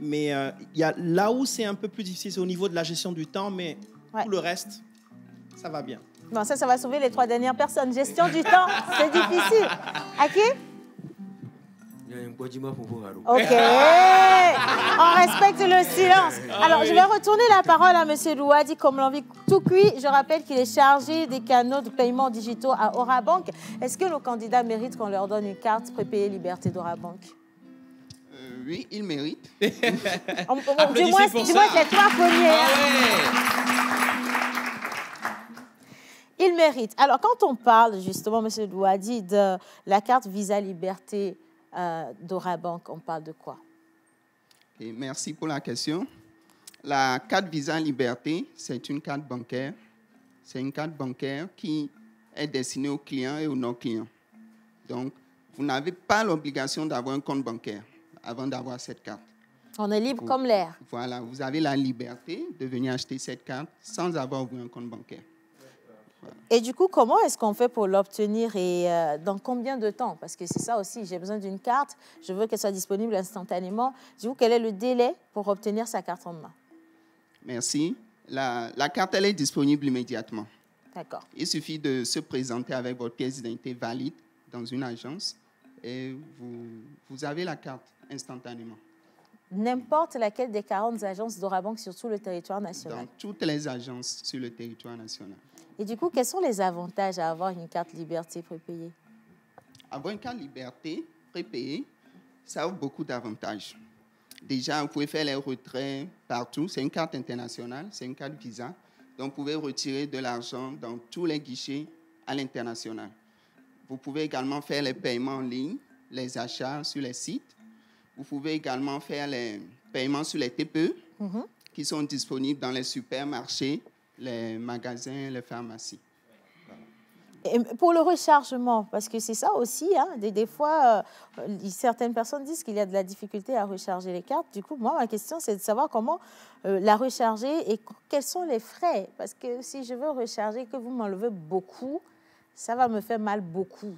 Mais y a là où c'est un peu plus difficile, c'est au niveau de la gestion du temps, mais tout le reste, ça va bien. Non, ça va sauver les 3 dernières personnes. Gestion du temps, c'est difficile. À qui? OK. On respecte le silence. Alors, je vais retourner la parole à M. Louadi comme l'envie tout cuit. Je rappelle qu'il est chargé des canaux de paiement digitaux à Orabank. Est-ce que nos candidats méritent qu'on leur donne une carte prépayée Liberté d'Orabank? Oui, ils méritent. Du moins, les 3 premiers. Ils méritent. Alors, quand on parle justement, M. Louadi, de la carte Visa Liberté d'Orabank, on parle de quoi? Et merci pour la question. La carte Visa Liberté, c'est une carte bancaire. C'est une carte bancaire qui est destinée aux clients et aux non-clients. Donc, vous n'avez pas l'obligation d'avoir un compte bancaire avant d'avoir cette carte. On est libre comme l'air. Voilà, vous avez la liberté de venir acheter cette carte sans avoir ouvert un compte bancaire. Voilà. Et du coup, comment est-ce qu'on fait pour l'obtenir et dans combien de temps? Parce que c'est ça aussi, j'ai besoin d'une carte, je veux qu'elle soit disponible instantanément. Du coup, quel est le délai pour obtenir sa carte en main? Merci. La carte, elle est disponible immédiatement. D'accord. Il suffit de se présenter avec votre pièce d'identité valide dans une agence et vous avez la carte instantanément. N'importe laquelle des 40 agences d'Orabank sur tout le territoire national? Dans toutes les agences sur le territoire national. Et du coup, quels sont les avantages à avoir une carte Liberté prépayée? Avoir une carte Liberté prépayée, ça a beaucoup d'avantages. Déjà, vous pouvez faire les retraits partout. C'est une carte internationale, c'est une carte Visa. Donc, vous pouvez retirer de l'argent dans tous les guichets à l'international. Vous pouvez également faire les paiements en ligne, les achats sur les sites. Vous pouvez également faire les paiements sur les TPE qui sont disponibles dans les supermarchés, les magasins, les pharmacies. Et pour le rechargement, parce que c'est ça aussi, hein, des fois, certaines personnes disent qu'il y a de la difficulté à recharger les cartes. Du coup, moi, ma question, c'est de savoir comment la recharger et quels sont les frais. Parce que si je veux recharger et que vous m'enlevez beaucoup, ça va me faire mal beaucoup.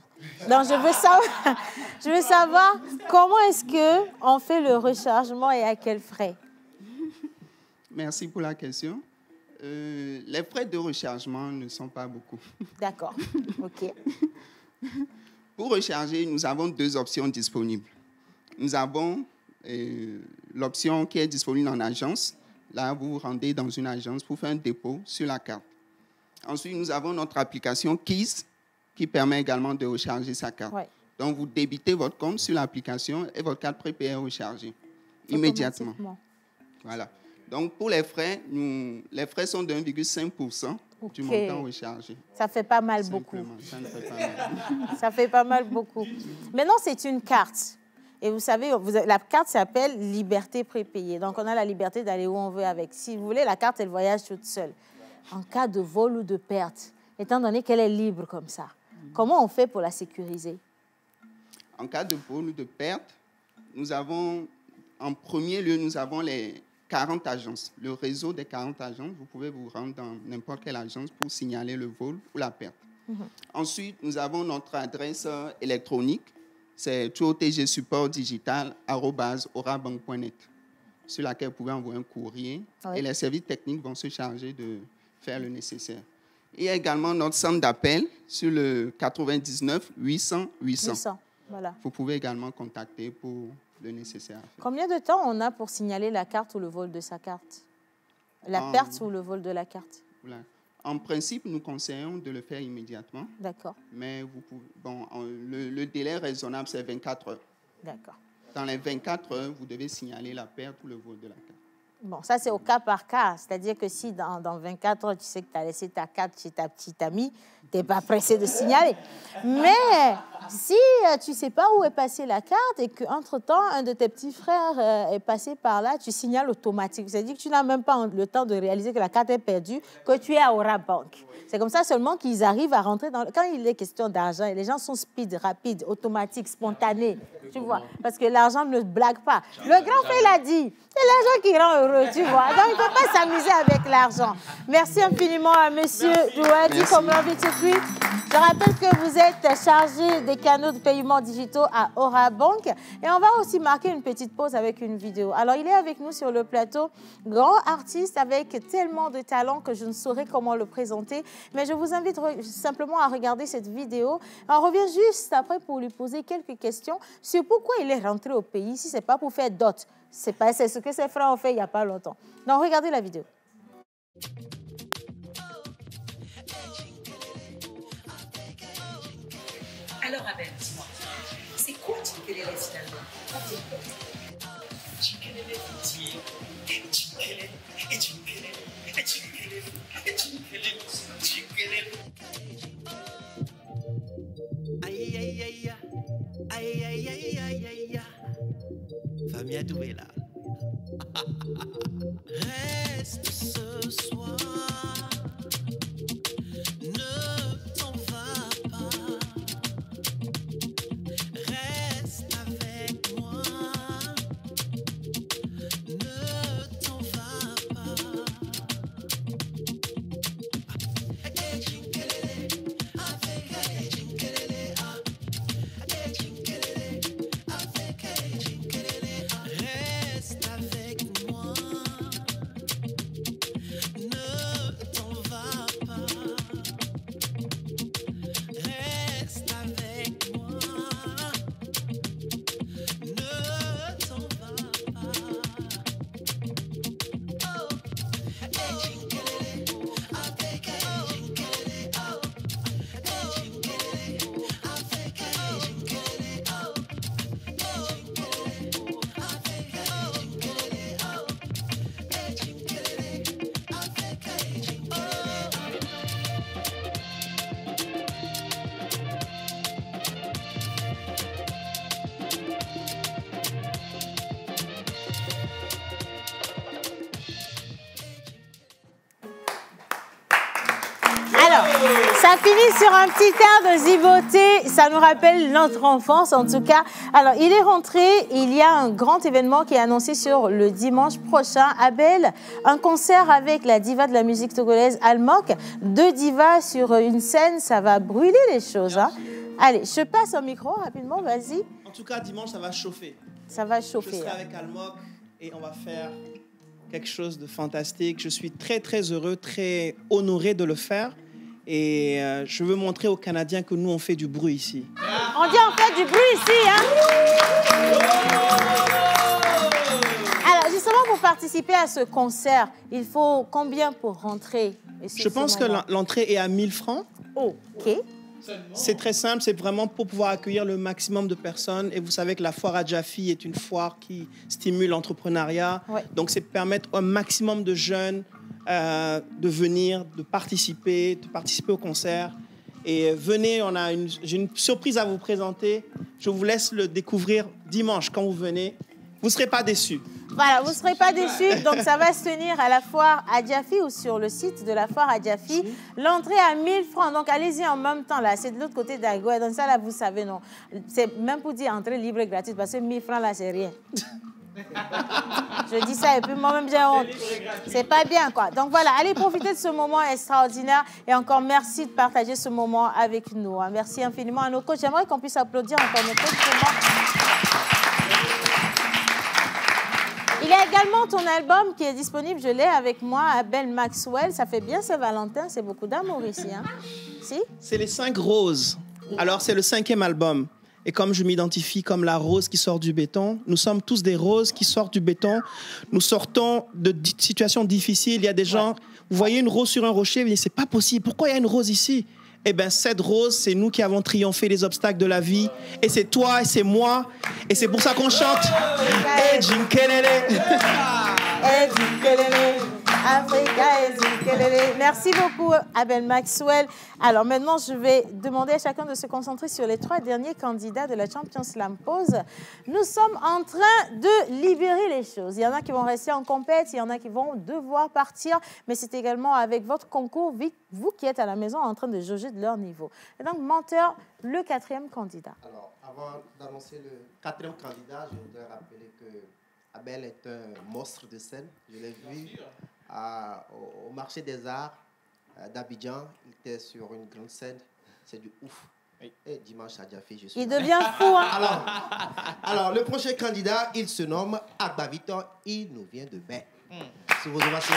Donc, je veux savoir comment est-ce qu'on fait le rechargement et à quels frais? Merci pour la question. Les frais de rechargement ne sont pas beaucoup. D'accord, OK. Pour recharger, nous avons 2 options disponibles. Nous avons l'option qui est disponible en agence. Là, vous vous rendez dans une agence pour faire un dépôt sur la carte. Ensuite, nous avons notre application KISS qui permet également de recharger sa carte. Ouais. Donc, vous débitez votre compte sur l'application et votre carte prépayée est rechargée immédiatement. Voilà. Donc, pour les frais sont de 1,5% du montant rechargé. Ça fait pas mal beaucoup. Ça ne fait pas mal. Ça fait pas mal beaucoup. Maintenant, c'est une carte. Et vous savez, la carte s'appelle Liberté prépayée. Donc, on a la liberté d'aller où on veut avec. Si vous voulez, la carte, elle voyage toute seule. En cas de vol ou de perte, étant donné qu'elle est libre comme ça, comment on fait pour la sécuriser? En cas de vol ou de perte, nous avons, en premier lieu, nous avons les 40 agences. Le réseau des 40 agences, vous pouvez vous rendre dans n'importe quelle agence pour signaler le vol ou la perte. Ensuite, nous avons notre adresse électronique. C'est tgsupportdigital@orabank.net, sur laquelle vous pouvez envoyer un courrier et les services techniques vont se charger de faire le nécessaire. Il y a également notre centre d'appel sur le 99 800 800. Voilà. Vous pouvez également contacter pour le nécessaire. Combien de temps on a pour signaler la carte ou le vol de sa carte? La perte ou le vol de la carte? Voilà. En principe, nous conseillons de le faire immédiatement. D'accord. Mais vous pouvez, le délai raisonnable, c'est 24 heures. D'accord. Dans les 24 heures, vous devez signaler la perte ou le vol de la carte. Bon, ça, c'est au cas par cas. C'est-à-dire que si dans 24 heures, tu sais que tu as laissé ta carte chez ta petite amie, tu n'es pas pressé de signaler. Mais si tu ne sais pas où est passée la carte et qu'entre-temps, un de tes petits frères est passé par là, tu signales automatiquement. C'est-à-dire que tu n'as même pas le temps de réaliser que la carte est perdue, que tu es à Orabank. C'est comme ça seulement qu'ils arrivent à rentrer dans... Quand il est question d'argent, les gens sont speed, rapides, automatiques, spontanés. Tu vois, parce que l'argent ne blague pas. Le grand frère l'a dit, c'est l'argent qui rend heureux, tu vois. Donc, il ne faut pas s'amuser avec l'argent. Merci infiniment à M. Douadi comme Circuit. Je rappelle que vous êtes chargé des canaux de paiement digitaux à Orabank. Et on va aussi marquer une petite pause avec une vidéo. Alors, il est avec nous sur le plateau, grand artiste avec tellement de talent que je ne saurais comment le présenter. Mais je vous invite simplement à regarder cette vidéo. On revient juste après pour lui poser quelques questions sur pourquoi il est rentré au pays, si ce n'est pas pour faire dot. C'est ce que ses frères ont fait il n'y a pas longtemps. Donc, regardez la vidéo. Alors, Abel, dis-moi, c'est quoi Djinkelele finalement? Djinkelele, aïe aïe aïe aïe aïe aïe aïe aïe. Famille Adoué là. Reste ce soir. Ne t'en vas pas. Reste avec moi. Ne t'en vas pas. Hey Djinkelele, avec hey Djinkelele, hey Djinkelele, avec hey Djinkelele. Reste avec moi. Ne t'en vas pas. Reste avec moi. Ne t'en vas pas. Oh, hey Djinkelele, avec hey Djinkelele. Oh, hey Djinkelele, avec hey Djinkelele. Oh, hey Djinkelele, avec hey Djinkelele. Oh, hey Djinkelele, avec hey Alors, ça finit sur un petit air de ziboté. Ça nous rappelle notre enfance, en tout cas. Alors, il est rentré. Il y a un grand événement qui est annoncé sur le dimanche prochain. Abel, un concert avec la diva de la musique togolaise, Almok. 2 divas sur une scène, ça va brûler les choses. Hein. Allez, je passe un micro rapidement, vas-y. En tout cas, dimanche, ça va chauffer. Ça va chauffer. Je serai avec Almok et on va faire quelque chose de fantastique. Je suis très, très heureux, très honoré de le faire. Et je veux montrer aux Canadiens que nous, on fait du bruit ici. On dit on fait du bruit ici, hein? Alors, justement, pour participer à ce concert, il faut combien pour rentrer? Je pense que l'entrée est à 1000 francs. OK. C'est très simple, c'est vraiment pour pouvoir accueillir le maximum de personnes. Et vous savez que la foire à Jaffi est une foire qui stimule l'entrepreneuriat. Ouais. Donc, c'est permettre un maximum de jeunes de venir, de participer au concert. Et venez, j'ai une surprise à vous présenter. Je vous laisse le découvrir dimanche quand vous venez. Vous ne serez pas déçus. Voilà, vous ne serez pas déçus. Donc, ça va se tenir à la foire à Jaffi ou sur le site de la foire à Jaffi. L'entrée à 1000 francs. Donc, allez-y en même temps. Là, c'est de l'autre côté d'Agoua. Donc, ça, là, vous savez, non. C'est même pour dire entrée libre et gratuite parce que 1000 francs, là, c'est rien. Je dis ça et puis moi-même, j'ai honte. C'est pas bien, quoi. Donc, voilà, allez profiter de ce moment extraordinaire. Et encore, merci de partager ce moment avec nous. Merci infiniment à nos coachs. J'aimerais qu'on puisse applaudir encore nos coachs. Il y a également ton album qui est disponible, je l'ai avec moi, Abel Maxwell. Ça fait bien Saint-Valentin, c'est beaucoup d'amour ici. Hein? Si? C'est les 5 roses. Alors, c'est le 5e album. Et comme je m'identifie comme la rose qui sort du béton, nous sommes tous des roses qui sortent du béton. Nous sortons de situations difficiles. Il y a des gens, vous voyez une rose sur un rocher, vous dites, c'est pas possible, pourquoi il y a une rose ici? Eh bien, cette rose, c'est nous qui avons triomphé les obstacles de la vie. Et c'est toi et c'est moi. Et c'est pour ça qu'on chante. Hey, Jinkelele. Hey, Jinkelele. Africa et Jinkelele. Merci beaucoup, Abel Maxwell. Alors maintenant, je vais demander à chacun de se concentrer sur les 3 derniers candidats de la Champions Slam Pause. Nous sommes en train de libérer les choses. Il y en a qui vont rester en compète, il y en a qui vont devoir partir, mais c'est également avec votre concours, vous qui êtes à la maison en train de jauger de leur niveau. Et donc, Menteur, le 4e candidat. Alors, avant d'annoncer le 4e candidat, je voudrais rappeler que Abel est un monstre de scène. Je l'ai vu au marché des arts d'Abidjan. Il était sur une grande scène. C'est du ouf. Et dimanche à Jaffi, je suis Il là. devient fou. Hein? Alors, le prochain candidat, il se nomme Agba Victor. Il nous vient de Bain. Sous vos ovations.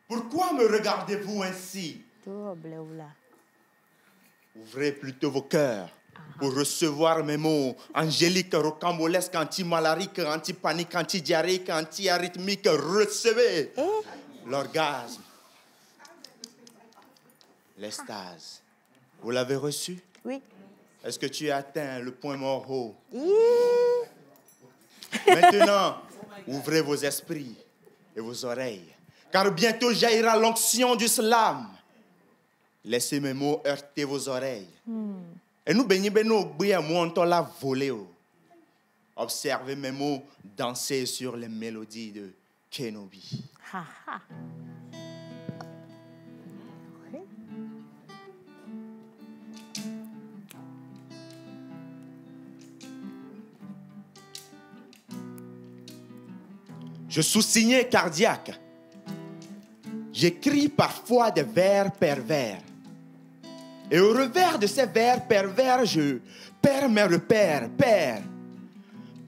Pourquoi me regardez-vous ainsi? Ouvrez plutôt vos cœurs pour recevoir mes mots angéliques, rocambolesques, anti-malariques, anti-panique, anti-diarrhéiques, anti-arythmiques. Recevez l'orgasme, l'extase. Vous l'avez reçu? Oui. Est-ce que tu as atteint le point mort haut? Maintenant, ouvrez vos esprits et vos oreilles. Car bientôt jaillira l'onction du slam. Laissez mes mots heurter vos oreilles. Et nous bénissons la volée. Observez mes mots danser sur les mélodies de Kenobi. Je suis signé cardiaque. J'écris parfois des vers pervers. Et au revers de ces vers pervers, je perds mes repères,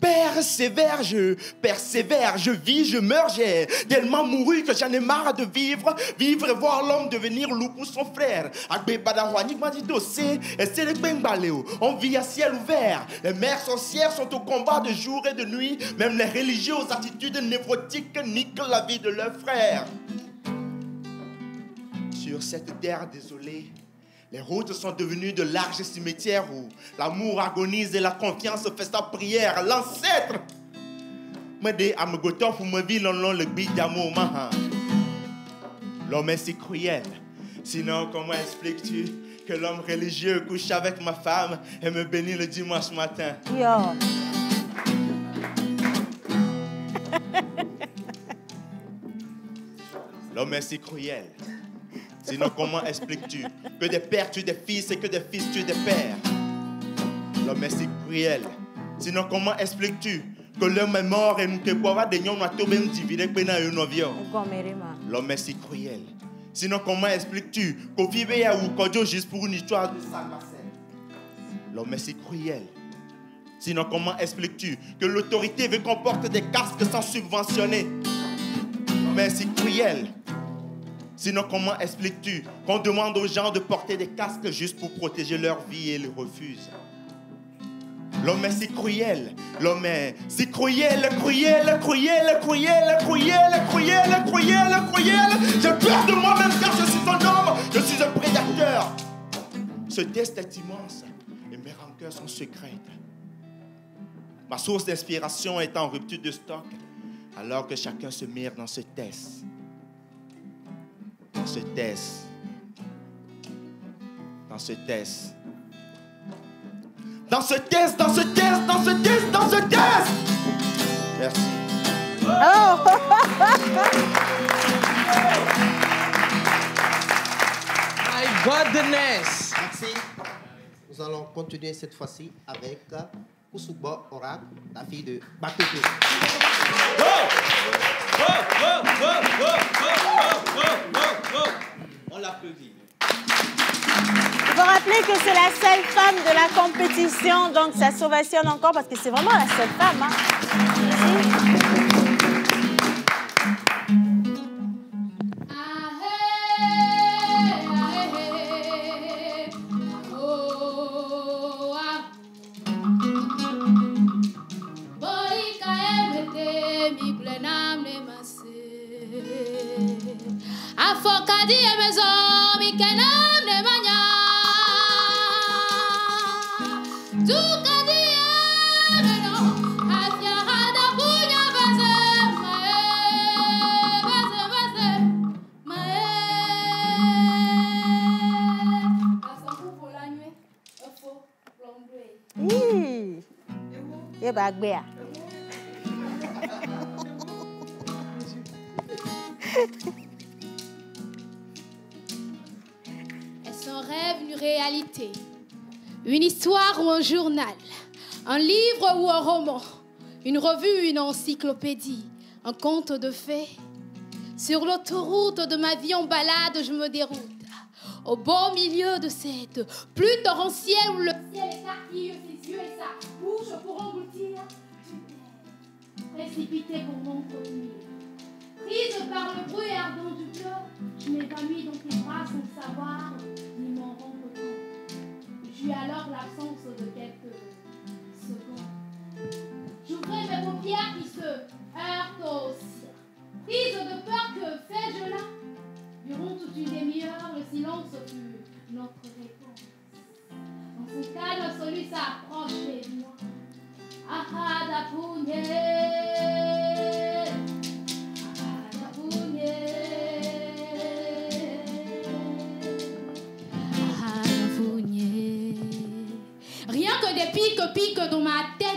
persévère, je persévère, je vis, je meurs, j'ai tellement mouru que j'en ai marre de vivre et voir l'homme devenir loup pour son frère. On vit à ciel ouvert, les mères sorcières sont au combat de jour et de nuit, même les religieux aux attitudes névrotiques niquent la vie de leurs frères. Sur cette terre désolée, les routes sont devenues de larges cimetières où l'amour agonise et la confiance fait sa prière. L'ancêtre me dit à me goûter pour me vivre le bit d'amour. L'homme est si cruel. Sinon, comment expliques-tu que l'homme religieux couche avec ma femme et me bénit le dimanche matin? L'homme est si cruel. Sinon, comment expliques-tu que des pères tuent des fils et que des fils tuent des pères? L'homme est si cruel. Sinon, comment expliques-tu que l'homme est mort et nous ne pouvons pas diviser? L'homme est si cruel. Sinon, comment expliques-tu qu'on vivait ou qu'on juste pour une histoire de Saint-Marcel? L'homme est si cruel. Sinon, comment expliques-tu que l'autorité veut qu'on porte des casques sans subventionner? Mais c'est cruel. Sinon, comment expliques-tu qu'on demande aux gens de porter des casques juste pour protéger leur vie et ils refusent? L'homme est si cruel. L'homme est si cruel, cruel, cruel, cruel, cruel, cruel, cruel, cruel. J'ai peur de moi-même car je suis un homme. Je suis un prédateur. Ce test est immense et mes rancœurs sont secrètes. Ma source d'inspiration est en rupture de stock alors que chacun se mire dans ce test. Dans ce test. Dans ce test. Dans ce test, dans ce test, dans ce test, dans ce test. Merci. Oh. My goodness. Merci. Nous allons continuer cette fois-ci avec Kousouba Orak, la fille de Bakoko. On l'applaudit. Il faut rappeler que c'est la seule femme de la compétition, donc ça s'ovationne encore parce que c'est vraiment la seule femme. Hein. Est-ce un rêve, une réalité? Une histoire ou un journal? Un livre ou un roman? Une revue, une encyclopédie? Un conte de fées? Sur l'autoroute de ma vie en balade, je me déroute. Au beau milieu de cette pluie torrentielle où le ciel écarquille ses yeux et sa bouche pour engloutir. Précipité pour m'entretenir. Prise par le bruit ardent du cœur, je m'évanouis dans tes bras sans savoir ni m'en rendre compte. J'eus alors l'absence de quelques secondes. J'ouvrais mes paupières qui se heurtent au ciel. Prise de peur, que fais-je là? Durant toute une demi-heure, le silence fut notre réponse. Dans son calme absolu, s'approchait de moi. Ahadapunye, Ahadapunye, Ahadapunye. Rien que des piques dans ma tête.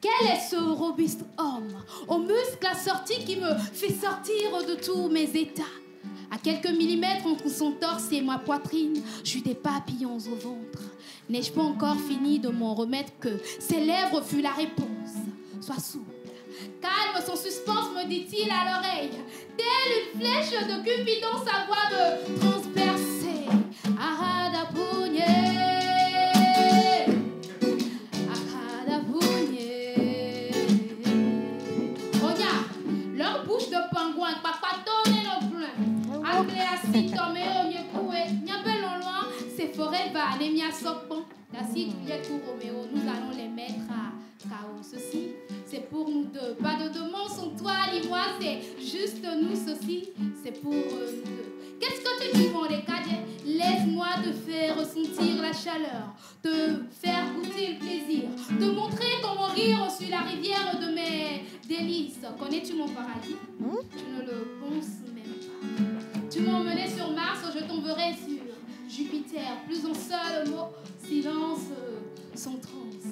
Quel est ce robuste homme aux muscles assortis qui me fait sortir de tous mes états? À quelques millimètres entre son torse et ma poitrine, j'eus des papillons au ventre. N'ai-je pas encore fini de m'en remettre que ses lèvres fut la réponse? Sois souple, calme son suspense, me dit-il à l'oreille. Telle une flèche de Cupidon, sa voix me transperçait. Ahadapunye, Ahadapunye. Regarde, leur bouche de pingouin, papatone et nos plein. Agléasi, tomeo, nyekoué, nyabelon loin, ces forêts vannes et mia sopon. La Juliette ou Roméo, nous allons les mettre à chaos. Ceci, c'est pour nous deux. Pas de demande, toi ni moi, c'est juste nous. Ceci, c'est pour nous deux. Qu'est-ce que tu dis, mon décadé? Laisse-moi te faire ressentir la chaleur, te faire goûter le plaisir, te montrer comment rire sur la rivière de mes délices. Connais-tu mon paradis? Tu ne le penses même pas. Tu m'emmenais sur Mars, je tomberai sur Jupiter. Plus un seul mot, silence sans transe.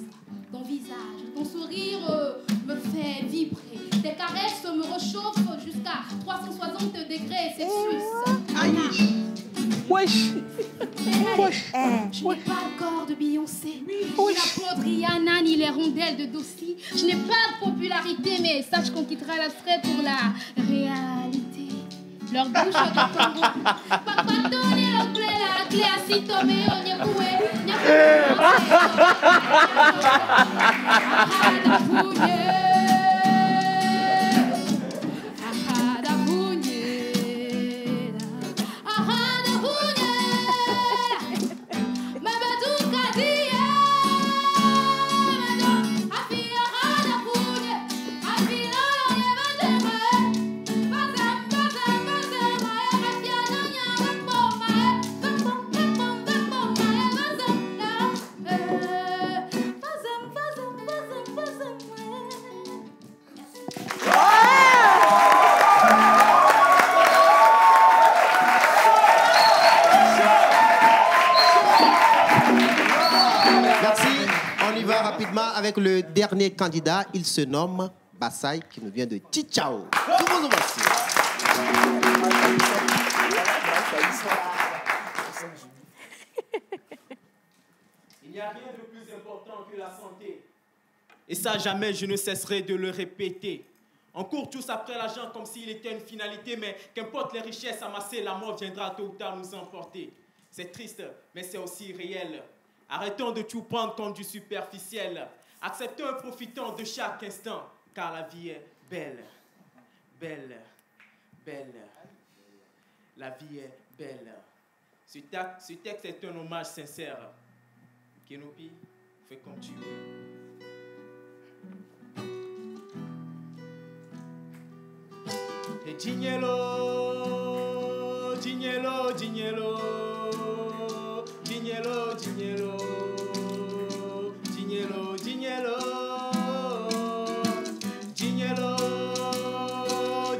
Ton visage, ton sourire me fait vibrer. Tes caresses me réchauffent jusqu'à 360 degrés Celsius. Aïe! Wesh! Je n'ai pas le corps de Beyoncé, ni la peau de Rihanna, ni les rondelles de Dossie. Je n'ai pas de popularité, mais sache qu'on quittera la strate pour la réalité. leur bouche de Congo. Papa donne le clé, la clé à Sitomé, on y est coué. Avec le dernier candidat, il se nomme Bassai, qui nous vient de Tchichao. Tout le monde merci. Il n'y a rien de plus important que la santé. Et ça, jamais je ne cesserai de le répéter. On court tous après l'argent comme s'il était une finalité, mais qu'importe les richesses amassées, la mort viendra tôt ou tard nous emporter. C'est triste, mais c'est aussi réel. Arrêtons de tout prendre comme du superficiel. Acceptons et profitons de chaque instant, car la vie est belle, belle, belle. La vie est belle. Ce texte est un hommage sincère. Kenobi, fais comme tu veux. Et Dignelo, Dignelo, Dignelo, Dignelo, Dignelo. Dignelo, Dignelo, Dignelo,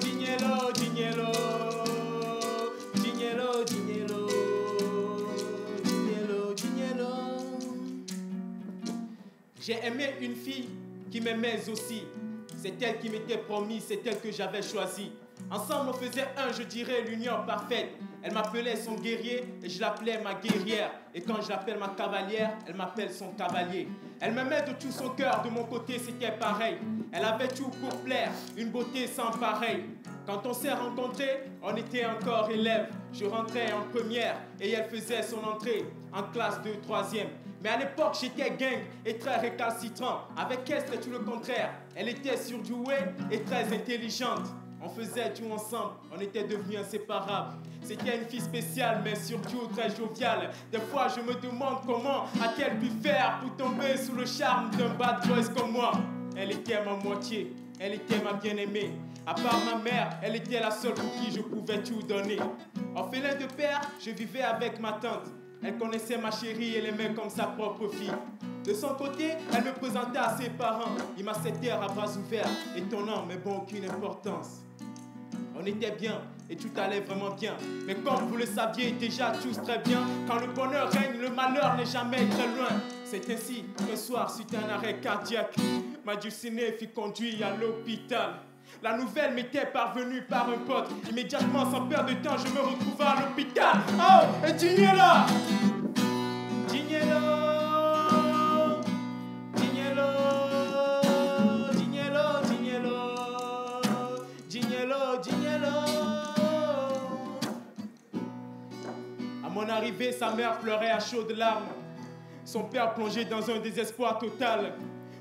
Dignelo, Dignelo, Dignelo, Dignelo, Dignelo, Dignelo. J'ai aimé une fille qui m'aimait aussi. C'est elle qui m'était promise, c'est elle que j'avais choisie. Ensemble on faisait un, je dirais, l'union parfaite. Elle m'appelait son guerrier et je l'appelais ma guerrière. Et quand je l'appelle ma cavalière, elle m'appelle son cavalier. Elle m'aimait de tout son cœur, de mon côté c'était pareil. Elle avait tout pour plaire, une beauté sans pareil. Quand on s'est rencontrés, on était encore élèves. Je rentrais en première et elle faisait son entrée en classe de 3e. Mais à l'époque, j'étais gang et très récalcitrant. Avec elle, c'était tout le contraire. Elle était surdouée et très intelligente. On faisait tout ensemble, on était devenus inséparables. C'était une fille spéciale, mais surtout très joviale. Des fois, je me demande comment a-t-elle pu faire pour tomber sous le charme d'un bad boy comme moi. Elle était ma moitié, elle était ma bien-aimée. À part ma mère, elle était la seule pour qui je pouvais tout donner. Orphelin de père, je vivais avec ma tante. Elle connaissait ma chérie et l'aimait comme sa propre fille. De son côté, elle me présentait à ses parents. Ils m'acceptèrent à bras ouverts, étonnant mais bon, aucune importance. On était bien et tout allait vraiment bien. Mais comme vous le saviez déjà tous très bien, quand le bonheur règne, le malheur n'est jamais très loin. C'est ainsi qu'un soir, suite à un arrêt cardiaque, ma dulcinée fut conduite à l'hôpital. La nouvelle m'était parvenue par un pote. Immédiatement, sans perdre de temps, je me retrouvais à l'hôpital. Oh, et Dignelo, Dignelo, Dignelo, Dignelo, Dignelo, Dignelo, Dignelo. À mon arrivée, sa mère pleurait à chaudes larmes. Son père plongeait dans un désespoir total.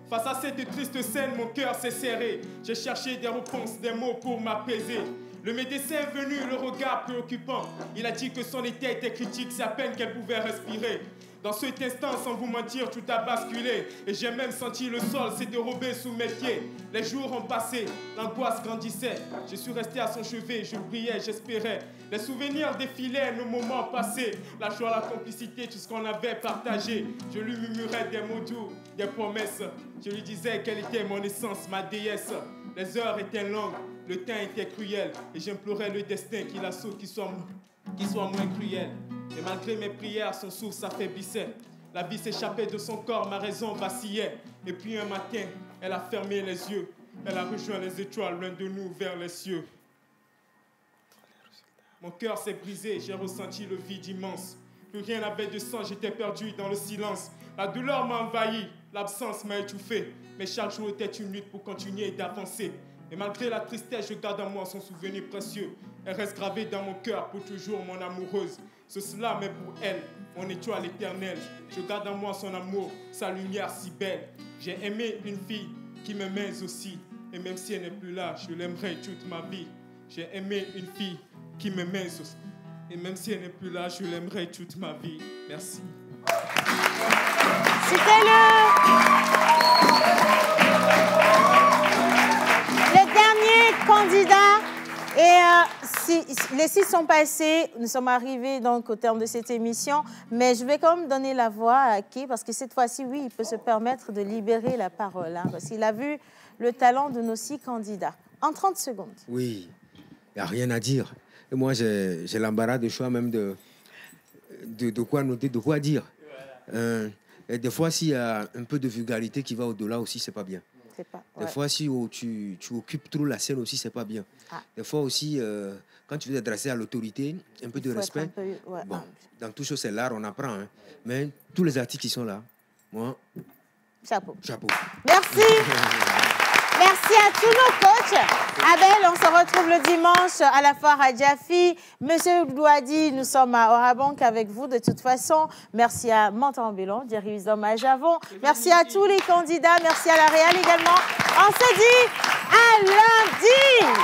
Face à cette triste scène, mon cœur s'est serré. J'ai cherché des réponses, des mots pour m'apaiser. Le médecin est venu, le regard préoccupant. Il a dit que son état était critique, c'est à peine qu'elle pouvait respirer. Dans cet instant, sans vous mentir, tout a basculé. Et j'ai même senti le sol s'est dérobé sous mes pieds. Les jours ont passé, l'angoisse grandissait. Je suis resté à son chevet, je priais, j'espérais. Les souvenirs défilaient, nos moments passés. La joie, la complicité, tout ce qu'on avait partagé. Je lui murmurais des mots doux, des promesses. Je lui disais qu'elle était mon essence, ma déesse. Les heures étaient longues, le temps était cruel. Et j'implorais le destin qu'il assaut, qu'il soit moins cruel. Et malgré mes prières, son souffle s'affaiblissait. La vie s'échappait de son corps, ma raison vacillait. Et puis un matin, elle a fermé les yeux. Elle a rejoint les étoiles, loin de nous, vers les cieux. Mon cœur s'est brisé, j'ai ressenti le vide immense. Plus rien n'avait de sens, j'étais perdu dans le silence. La douleur m'a envahi, l'absence m'a étouffé. Mais chaque jour était une lutte pour continuer d'avancer. Et malgré la tristesse, je garde en moi son souvenir précieux. Elle reste gravée dans mon cœur pour toujours, mon amoureuse. Ce slam est pour elle, mon étoile éternelle. Je garde en moi son amour, sa lumière si belle. J'ai aimé une fille qui m'aimait aussi. Et même si elle n'est plus là, je l'aimerai toute ma vie. J'ai aimé une fille qui m'aimait aussi. Et même si elle n'est plus là, je l'aimerai toute ma vie. Merci. Le dernier candidat, et les 6 sont passés, nous sommes arrivés donc au terme de cette émission, mais je vais quand même donner la voix à Kay, parce que cette fois-ci, oui, il peut se permettre de libérer la parole, hein, parce qu'il a vu le talent de nos 6 candidats. En 30 secondes. Oui, il n'y a rien à dire. Et moi, j'ai l'embarras de choix même de quoi noter, de quoi dire. Et des fois, s'il y a un peu de vulgarité qui va au-delà aussi, c'est pas bien. Des fois, si tu occupes trop la scène aussi, c'est pas bien. Des fois aussi, quand tu veux t'adresser à l'autorité, un peu de respect. Bon, dans tout ça, c'est l'art, on apprend. Hein. Mais tous les artistes qui sont là, moi... Chapeau. Chapeau. Merci. Merci à tous nos coachs. Abel, on se retrouve le dimanche à la foire à Jaffi. Monsieur Douadi, nous sommes à Orabank avec vous de toute façon. Merci à Montambelon, Jerry Wisdom à Javon. Merci à tous les candidats. Merci à la Réal également. On se dit à lundi.